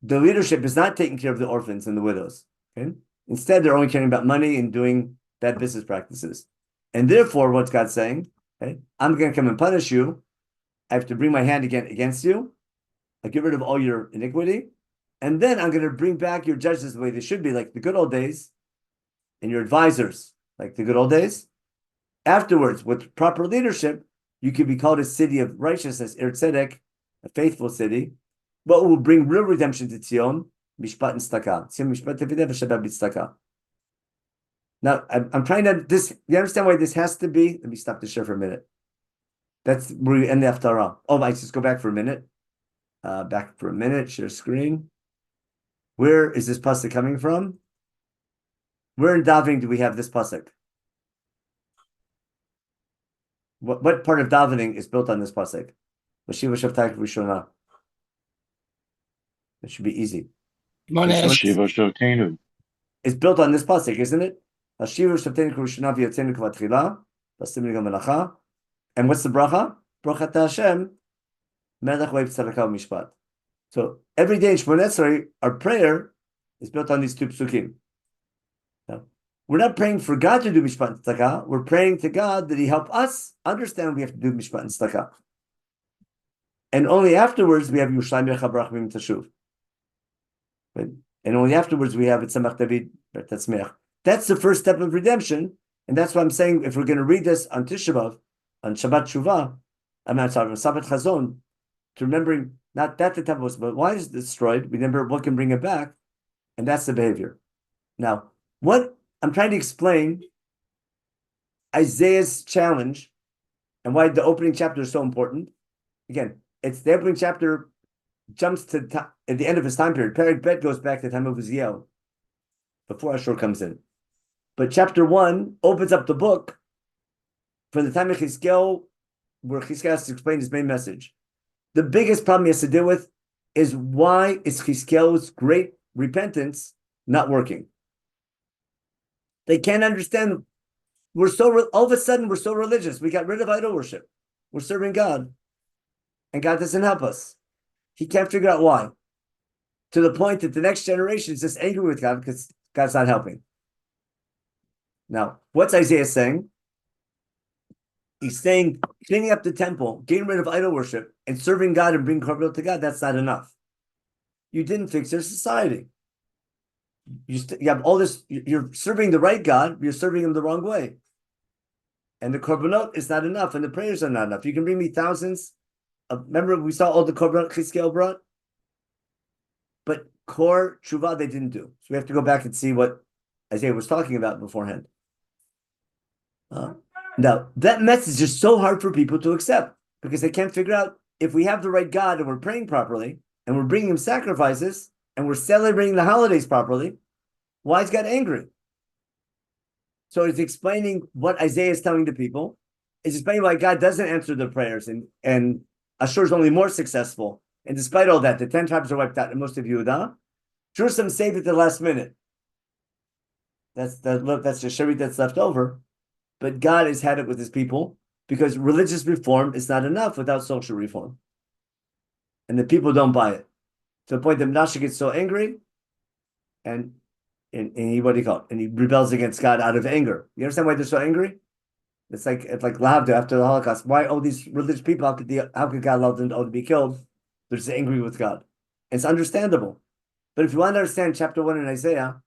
The leadership is not taking care of the orphans and the widows, okay? Instead, they're only caring about money and doing bad business practices. And therefore, what's God saying? Okay, I'm going to come and punish you. I have to bring my hand against you. I get rid of all your iniquity. And then I'm going to bring back your judges the way they should be, like the good old days, and your advisors, like the good old days. Afterwards, with proper leadership, you can be called a city of righteousness, Tzedek, a faithful city. What will bring real redemption to Tzion? Mishpat and Staka. Tzion Mishpat Tevideh v'Shabbat B'Tzedakah. Now, I'm trying to, you understand why this has to be? Let me stop the share for a minute. That's where we end the Haftarah. Oh, I just go back for a minute. Share screen. Where is this pasuk coming from? Where in davening do we have this pasuk? What part of davening is built on this pasuk? It should be easy. It's built on this pasuk, isn't it? And what's the bracha? Bracha Hashem, Melech Leibtag Mishpat. So every day in Shmoneh Esrei, our prayer is built on these two psukim. Now, we're not praying for God to do mishpat and tzedakah. We're praying to God that He help us understand we have to do mishpat and tzedakah. And only afterwards we have Yerushalayim Yecha Barachim Tashuv. And only afterwards we have Tzemach David Tatzmeach. That's the first step of redemption, and that's why I'm saying if we're going to read this on Tisha B'Av, on Shabbat Shuvah, on Sabbath Chazon, to remembering not that the temple was, but why is it destroyed? We remember what can bring it back, and that's the behavior. Now, what I'm trying to explain Isaiah's challenge and why the opening chapter is so important. Again, it's the opening chapter jumps to at the end of his time period. Perek Bet goes back to the time of Uziel, before Ashur comes in. But chapter 1 opens up the book from the time of Chizkiel, where Chizkiel has to explain his main message. The biggest problem he has to deal with is why is Chizkiel's great repentance not working? They can't understand. All of a sudden, we're so religious. We got rid of idol worship. We're serving God. And God doesn't help us. He can't figure out why. To the point that the next generation is just angry with God because God's not helping. Now, what's Isaiah saying? He's saying cleaning up the temple, getting rid of idol worship, and serving God and bringing korbanot to God, that's not enough. you didn't fix their society. You have all this, you're serving the right God, you're serving him the wrong way. And the korbanot is not enough, and the prayers are not enough. You can bring me thousands of, remember we saw all the korbanot Chizkiel brought? But core tshuva they didn't do. So we have to go back and see what Isaiah was talking about beforehand. Now, that message is so hard for people to accept because they can't figure out if we have the right God and we're praying properly and we're bringing him sacrifices and we're celebrating the holidays properly, why is God angry? So it's explaining what Isaiah is telling the people. It's explaining why God doesn't answer their prayers and Ashur is only more successful. And despite all that, the 10 tribes are wiped out in most of Yehuda. Jerusalem saved at the last minute. That's the sherit that's left over. But God has had it with his people because religious reform is not enough without social reform. And the people don't buy it. To the point that Menachem gets so angry and he, what do you call it? And he rebels against God out of anger. You understand why they're so angry? It's like Lahavdil after the Holocaust. Why all these religious people, how could God allow them to be killed? They're just angry with God. It's understandable. But if you want to understand chapter 1 in Isaiah,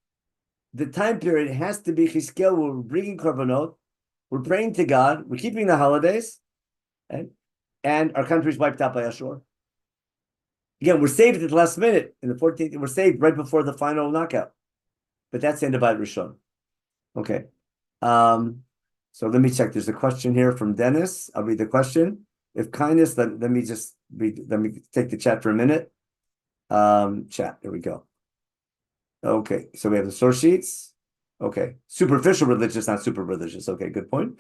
the time period has to be Chizkiel, we're bringing korbanot, we're praying to God, we're keeping the holidays, right? And our country's wiped out by Ashur. Again, we're saved at the last minute. In the 14th, we're saved right before the final knockout. But that's the end of Beit Rishon. Okay. So let me check. There's a question here from Dennis. I'll read the question. If kindness, let me just read, let me take the chat for a minute. Chat, there we go. Okay, so we have the source sheets. Okay, superficial religious, not super religious. Okay, good point.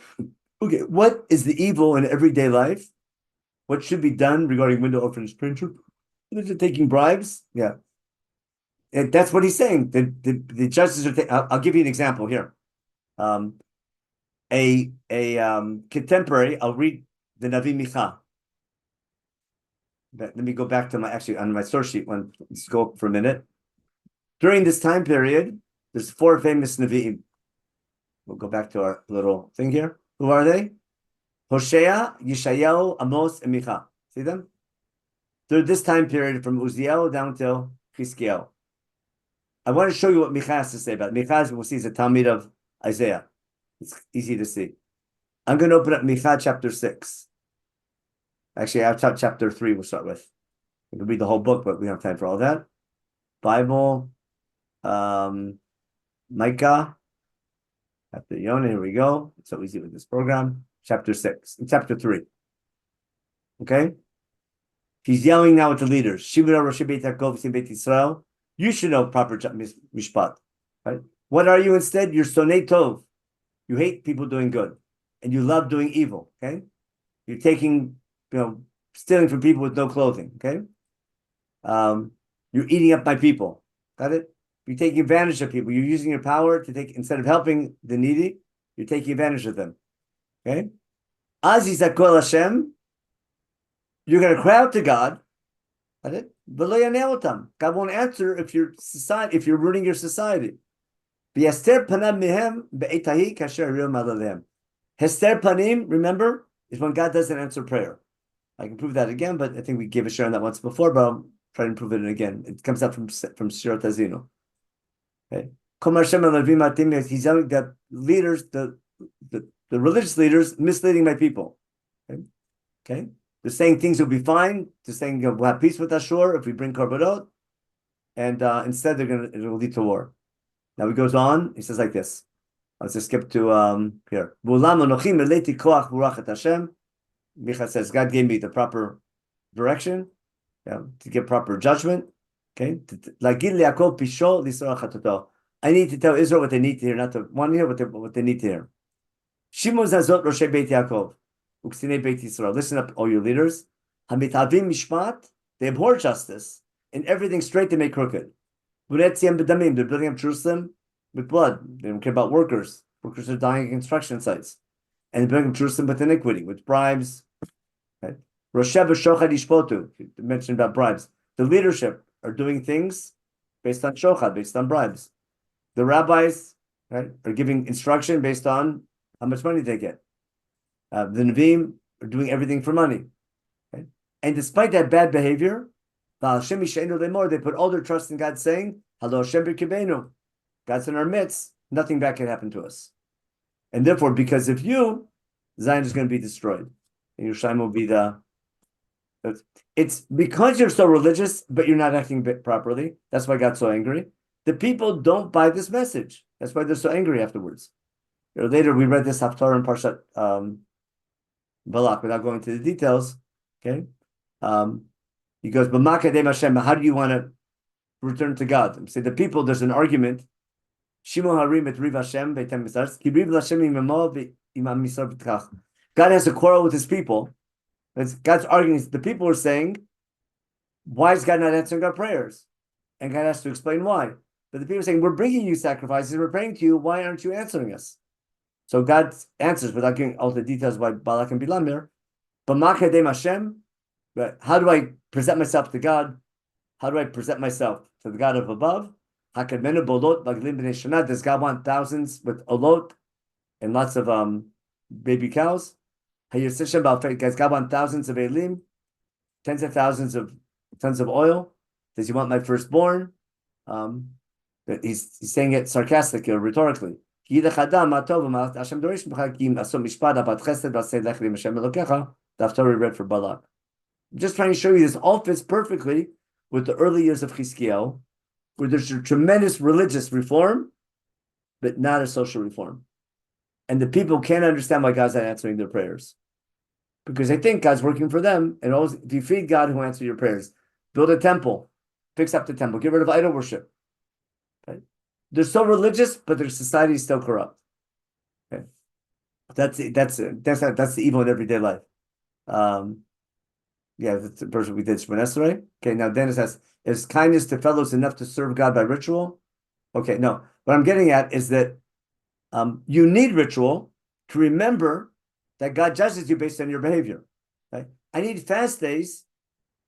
Okay, what is the evil in everyday life? What should be done regarding window orphanage printer? Is it taking bribes? Yeah. And that's what he's saying. The judges are. I'll give you an example here. A contemporary. I'll read the Navi Micha. Let me go back to on my source sheet. Let's go for a minute. During this time period, there's 4 famous Nevi'im. We'll go back to our little thing here. Who are they? Hosea, Yeshayahu, Amos, and Micha. See them? Through this time period, from Uziel down till Chizkiel. I want to show you what Micha has to say about it. Micha, we'll see, is a Talmud of Isaiah. It's easy to see. I'm going to open up Micha chapter 6. Actually, I'll talk chapter 3 we'll start with. We can read the whole book, but we don't have time for all that. Bible, Micah, chapter Yonah, here we go. It's so easy with this program. Chapter 6, chapter 3. Okay? He's yelling now at the leaders. Shivra Rosh Beit Yaakov, Beit Yisrael. You should know proper mishpat. Right? What are you instead? You're sonei tov. You hate people doing good. And you love doing evil. Okay? You're taking, stealing from people with no clothing. Okay? You're eating up my people. Got it? You're taking advantage of people. You're using your power to take, instead of helping the needy, you're taking advantage of them. Okay? Az yizakol Hashem. You're going to cry out to God. Got it? God won't answer if you're ruining your society. Hester panim, remember, is when God doesn't answer prayer. I can prove that again, but I think we gave a share on that once before, but I'll try to prove it again. It comes out from Shirat Azino. Okay. He's telling that leaders, the religious leaders, misleading my people. Okay. Okay. They're saying things will be fine. They're saying we'll have peace with Ashur if we bring korbanot, and instead it will lead to war. Now he goes on. He says like this. Let's just skip to here. Micha says God gave me the proper direction, to give proper judgment. Okay, I need to tell Israel what they need to hear, not to want to hear what they need to hear. Shimon Zazot Roshei Beit Yaakov. Listen up, all your leaders. Hamitavim mishpat, they abhor justice, and everything straight they make crooked. They're building up Jerusalem with blood. They don't care about workers. Workers are dying at construction sites. And they're building up Jerusalem with iniquity, with bribes. Roshev Shochad Ishpotu, mentioned about bribes. The leadership are doing things based on shochad, based on bribes. The rabbis, right, are giving instruction based on how much money they get. The Nevi'im are doing everything for money. Okay? And despite that bad behavior, They put all their trust in God, saying, Halo Hashem b'kibenu. God's in our midst, nothing bad can happen to us. And therefore, because of you, Zion is going to be destroyed. And Yerushalayim will be it's because you're so religious, but you're not acting properly. That's why God's so angry. The people don't buy this message. That's why they're so angry afterwards. Later, we read this Haftarah in Parshat Balak, without going into the details. Okay, he goes, "B'makadem Hashem." How do you want to return to God? Say the people. There's an argument. Shimon Harim et Riv Hashem beitem misars. Ki Riv Hashem imamo imam misar b'tkach. God has a quarrel with his people. God's arguing. The people are saying, "Why is God not answering our prayers?" And God has to explain why. But the people are saying, "We're bringing you sacrifices. We're praying to you. Why aren't you answering us?" So God answers without giving all the details by Balak and Bilam here. B'makadem Hashem. But how do I present myself to God? How do I present myself to the God of above? Hakadmenu bolot baglim b'nei shana. Does God want thousands with olot and lots of baby cows? Does God want thousands of elim, tens of thousands of tons of oil? Does he want my firstborn? He's saying it sarcastically or rhetorically. The Haftarah read for Balak. I'm just trying to show you this all fits perfectly with the early years of Chizkiyahu, where there's a tremendous religious reform, but not a social reform. And the people can't understand why God's not answering their prayers. Because they think God's working for them, and always, if you feed God, who answers your prayers? Build a temple, fix up the temple, get rid of idol worship. Okay? They're so religious, but their society is still corrupt. Okay? That's the evil in everyday life. That's the verse we did Shemon Esrei. Okay, now Dennis says, is kindness to fellows enough to serve God by ritual? Okay, no. What I'm getting at is that you need ritual to remember that God judges you based on your behavior. Okay? I need fast days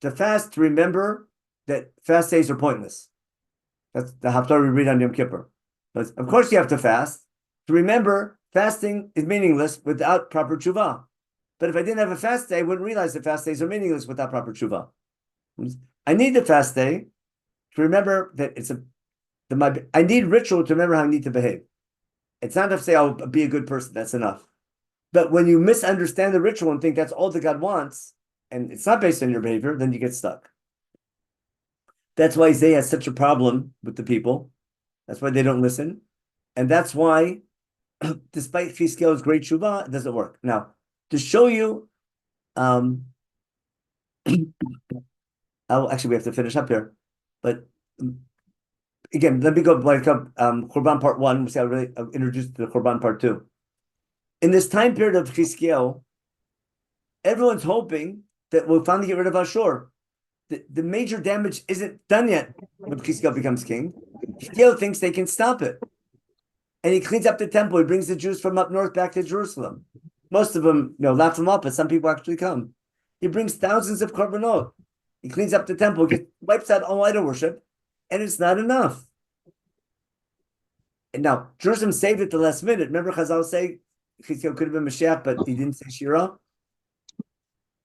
to fast to remember that fast days are pointless. That's the Haftarah we read on Yom Kippur. But of course you have to fast to remember fasting is meaningless without proper tshuva. But if I didn't have a fast day, I wouldn't realize that fast days are meaningless without proper tshuva. I need the fast day to remember that I need ritual to remember how I need to behave. It's not enough to say I'll be a good person. That's enough. But when you misunderstand the ritual and think that's all that God wants, and it's not based on your behavior, then you get stuck. That's why Isaiah has such a problem with the people. That's why they don't listen. And that's why, despite Chizkiyahu's great tshuva, it doesn't work. Now, to show you, actually, we have to finish up here. But again, let me go like Korban part 1. We'll see how I really introduced to the Korban part 2. In this time period of Chizkiyahu, everyone's hoping that we'll finally get rid of Ashur. The major damage isn't done yet when Chizkiyahu becomes king. Chizkiyahu thinks they can stop it. And he cleans up the temple. He brings the Jews from up north back to Jerusalem. Most of them, laugh them off, but some people actually come. He brings thousands of korbanot. He cleans up the temple, wipes out all idol worship, and it's not enough. And now, Jerusalem saved at the last minute. Remember Chazal say Chizkiyahu could have been Mashiach, but he didn't say Shira?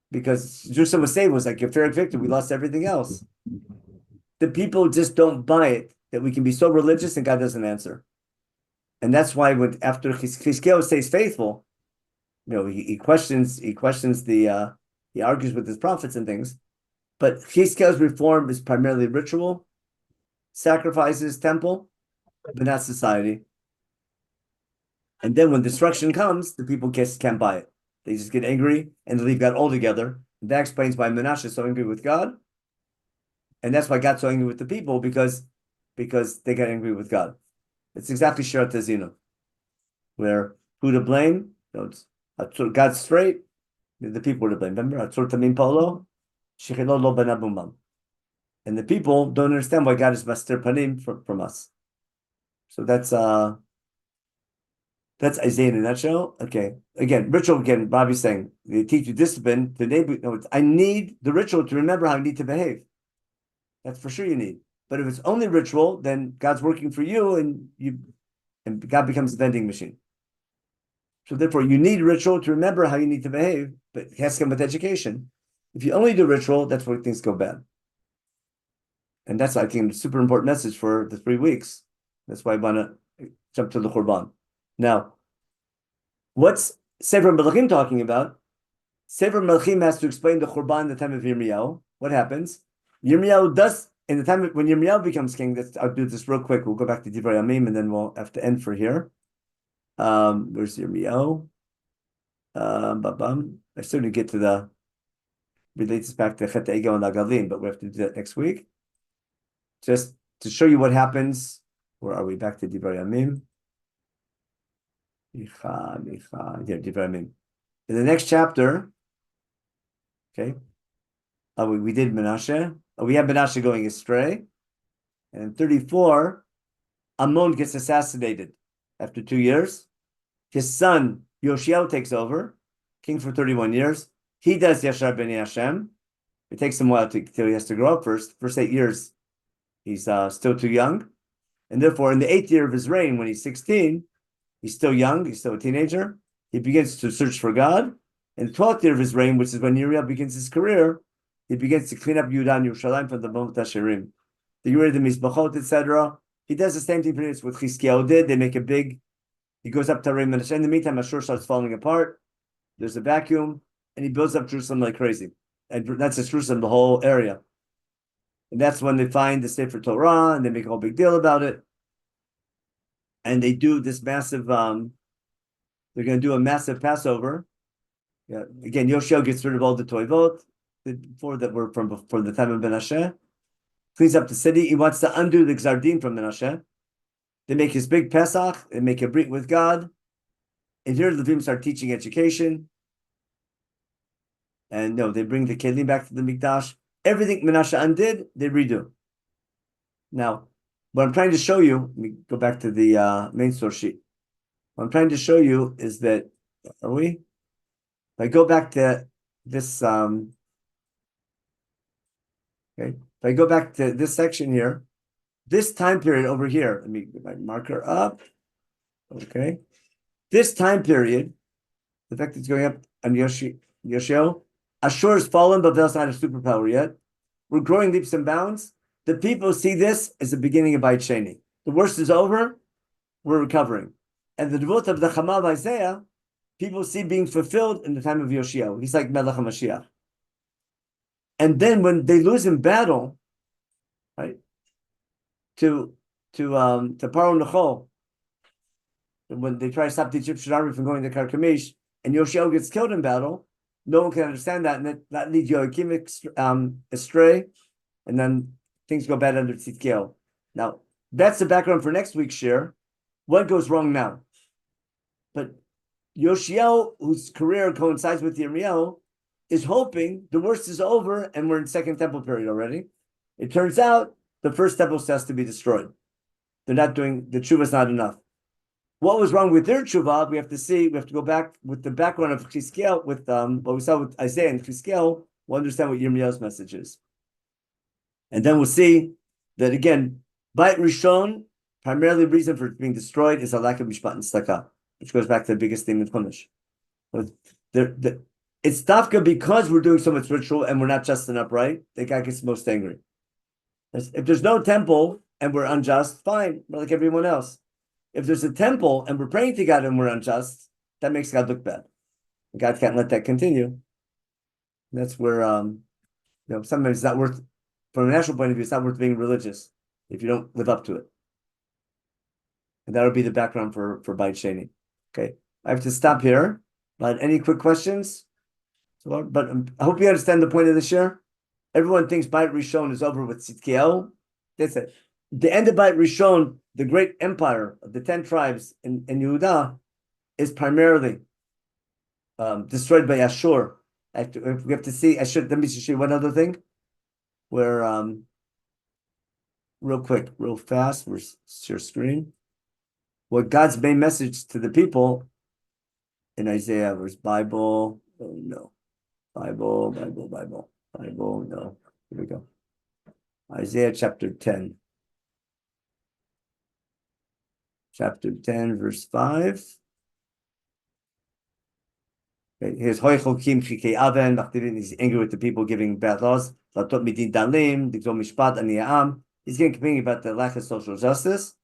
Because Jerusalem was saved, was like a fair victory. We lost everything else. The people just don't buy it, that we can be so religious and God doesn't answer. And that's why after Chizkiyahu stays faithful, he questions he argues with his prophets and things. But Chizkiyahu's reform is primarily ritual, sacrifices, temple, but not society. And then when destruction comes, the people can't buy it. They just get angry and leave God altogether. And that explains why Menachem is so angry with God. And that's why God's so angry with the people, because they got angry with God. It's exactly Shirat Tezino, where who to blame? God's straight, the people were to blame. Remember, and the people don't understand why God is master panim from us. So that's Isaiah in a nutshell. Okay, again, ritual. Again, Rabbi's saying they teach you discipline. I need the ritual to remember how I need to behave. That's for sure you need. But if it's only ritual, then God's working for you, and God becomes a vending machine. So therefore, you need ritual to remember how you need to behave, but it has to come with education. If you only do ritual, that's where things go bad. And that's, I think, a super important message for the 3 weeks. That's why I want to jump to the Khurban. Now, what's Sefer Melachim talking about? Sefer Melachim has to explain the Khurban in the time of Yirmiyahu. What happens? Yirmiyahu does, in the time when Yirmiyahu becomes king, I'll do this real quick. We'll go back to Divrei Yamim and then we'll have to end for here. Where's Yirmiyahu? I still need to get to the relates back to Chet Ego and Agalim, but we have to do that next week. Just to show you what happens. Where are we? Back to Divrei Yamim. Here, Divrei Yamim. In the next chapter, okay, we did Menashe. We have Menashe going astray. And in 34, Ammon gets assassinated after 2 years. His son, Yoshiel, takes over, king for 31 years. He does Yashar ben Hashem. It takes him a while till he has to grow up first. First 8 years, he's still too young. And therefore, in the 8th year of his reign, when he's 16, he's still young, he's still a teenager. He begins to search for God. In the 12th year of his reign, which is when Uriah begins his career, he begins to clean up Yehuda and Yerushalayim from the Bamot Hashirim. The Uriah, the Mizbachot, etc. He does the same thing with Chizkiyahu did. They make a big, he goes up to Ray Menachem. In the meantime, Ashur starts falling apart. There's a vacuum, and he builds up Jerusalem like crazy. And that's just Jerusalem, the whole area. And that's when they find the Sefer Torah, and they make a whole big deal about it. And they do this massive, they're going to do a massive Passover. Yeah. Again, Yoshio gets rid of all the toivot before that were from the time of Menashe. Cleans up the city. He wants to undo the Gzardin from Menashe. They make his big Pesach. They make a brit with God. And here the Levim start teaching education. And no, they bring the Kelim back to the Mikdash. Everything Menashe undid, they redo. Now, what I'm trying to show you, let me go back to the main source sheet. What I'm trying to show you is that, are we? If I go back to this, okay. If I go back to this section here, this time period over here, let me get my marker up. Okay. This time period, the fact that it's going up on Yoshio, Ashur has fallen, but Babel's not a superpower yet. We're growing leaps and bounds. The people see this as the beginning of Beit Sheni. The worst is over. We're recovering. And the devote of the Chama of Isaiah, people see being fulfilled in the time of Yoshio. He's like Melech HaMashiach. And then when they lose in battle, right, to Paro Nechol, when they try to stop the Egyptian army from going to Karkemish, and Yoshio gets killed in battle, no one can understand that, and that leads Yoakim astray, and then things go bad under Tzidkiel. Now, that's the background for next week's share. What goes wrong now? But Yoshiel, whose career coincides with Yirmiyahu, is hoping the worst is over and we're in Second Temple period already. It turns out the first temple has to be destroyed. They're not doing, the tshuva is not enough. What was wrong with their tshuva? We have to go back with the background of Chizkiel, with what we saw with Isaiah and Chizkiel, we'll understand what Yirmiyahu's message is. And then we'll see that again, Beit Rishon, primarily the reason for it being destroyed is a lack of Mishpat and Tzedakah, which goes back to the biggest thing in Chumash. It's Dafka because we're doing so much ritual and we're not just and upright, the guy gets most angry. If there's no temple and we're unjust, fine, we're like everyone else. If there's a temple and we're praying to God and we're unjust, that makes God look bad. God can't let that continue. That's where sometimes it's not worth, from a national point of view, it's not worth being religious if you don't live up to it. And that'll be the background for Beit Sheni. Okay, I have to stop here. But any quick questions? But I hope you understand the point of the share. Everyone thinks Beit Rishon is over with Tzidkiel. That's it. The end of Beit Rishon, the great empire of the 10 tribes in Yehuda, is primarily destroyed by Ashur. We have to see. Let me show you one other thing. Where real quick, real fast. Where's your screen? What God's main message to the people in Isaiah? Where's Bible? Oh no, Bible. No, here we go. Isaiah chapter 10. Chapter 10, verse 5. Okay, here's Hoy Chokim Chikei Aven. He's angry with the people giving bad laws. Latot midin dalim, dikzol mishpat ani ha'am. He's getting complaining about the lack of social justice.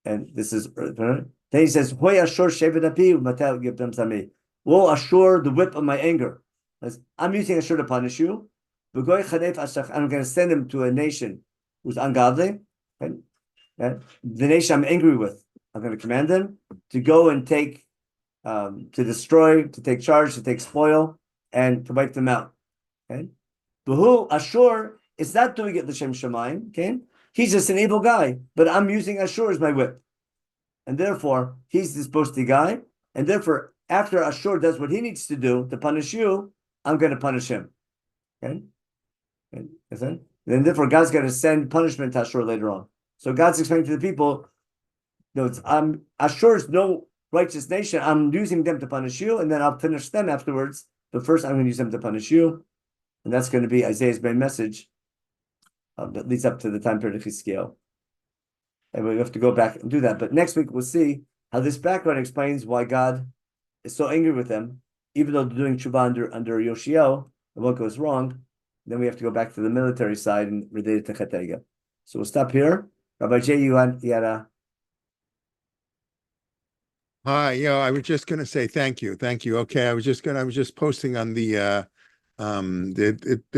And this is, then he says, Hoy Ashur shevet api u'matel yibdam sami. Woe Ashur, the whip of my anger. I'm using Ashur to punish you. I'm going to send him to a nation who's ungodly. And the nation I'm angry with, I'm going to command them to go and take, to destroy, to take charge, to take spoil, and to wipe them out. Okay? But Ashur is not doing it l'shem shamayim. Okay? He's just an evil guy, but I'm using Ashur as my whip. And therefore, he's this boasty guy. And therefore, after Ashur does what he needs to do to punish you, I'm going to punish him. Okay? And then therefore, God's going to send punishment to Ashur later on. So God's explaining to the people, Ashur is no righteous nation. I'm using them to punish you, and then I'll punish them afterwards. But first, I'm going to use them to punish you. And that's going to be Isaiah's main message that leads up to the time period of Hiskiel. And we have to go back and do that. But next week, we'll see how this background explains why God is so angry with them, even though they're doing tshuva under Yoshiel, and what goes wrong. Then we have to go back to the military side and related to Chetega. So we'll stop here. Rabbi J, you had a... Hi, I was just going to say thank you. Okay, I was just posting on the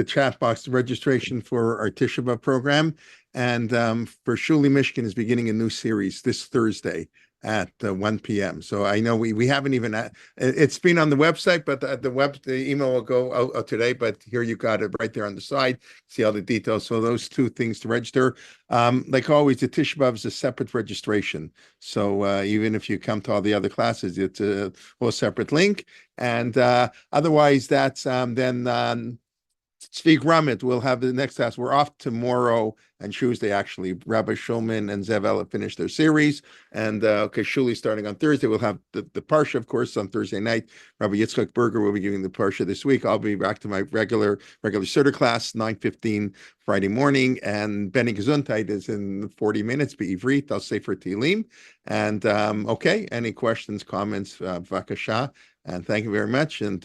chat box the registration for our Tisha B'Av program, and for Shuli Mishkin is beginning a new series this Thursday at 1 p.m. So I know we haven't even it's been on the website, but the email will go out today. But here you got it right there on the side. See all the details. So those two things to register. Like always, the Tisha B'Av is a separate registration. So even if you come to all the other classes, it's a whole separate link. And otherwise, that's then. Tzvi Ramit will have the next class. We're off tomorrow and Tuesday, actually. Rabbi Shulman and Zev Ella finished their series. And Shuli starting on Thursday. We'll have the Parsha, of course, on Thursday night. Rabbi Yitzchak Berger will be giving the Parsha this week. I'll be back to my regular Seder class, 9:15 Friday morning. And Benny Gesundheit is in 40 minutes, Be'ivrit. I'll say for Tilim. And any questions, comments, Vakasha. And thank you very much. And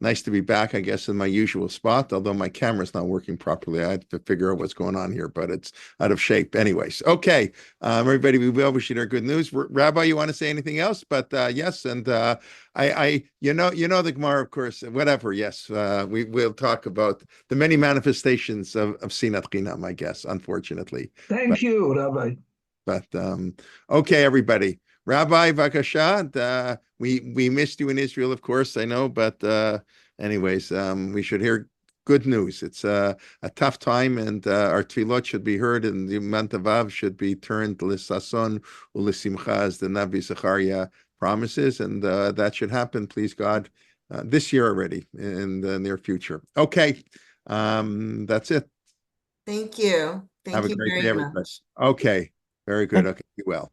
nice to be back, I guess, in my usual spot, although my camera's not working properly. I had to figure out what's going on here, but it's out of shape. Anyways, okay. Everybody, we will wish you good news. Rabbi, you want to say anything else? But yes, and I you know the Gemara, of course, whatever, yes. We'll talk about the many manifestations of Sinat Chinam, I guess, unfortunately. Thank you, Rabbi. But okay, everybody. Rabbi Vakasha, we missed you in Israel, of course, I know, but anyways, we should hear good news. It's a tough time, and our tefillot should be heard, and the month of Av should be turned l'sason u'lesimcha, as the Navi Zechariah promises, and that should happen, please God, this year already, in the near future. Okay, that's it. Thank you. Have a great day, everybody. Okay, very good. Okay, be well.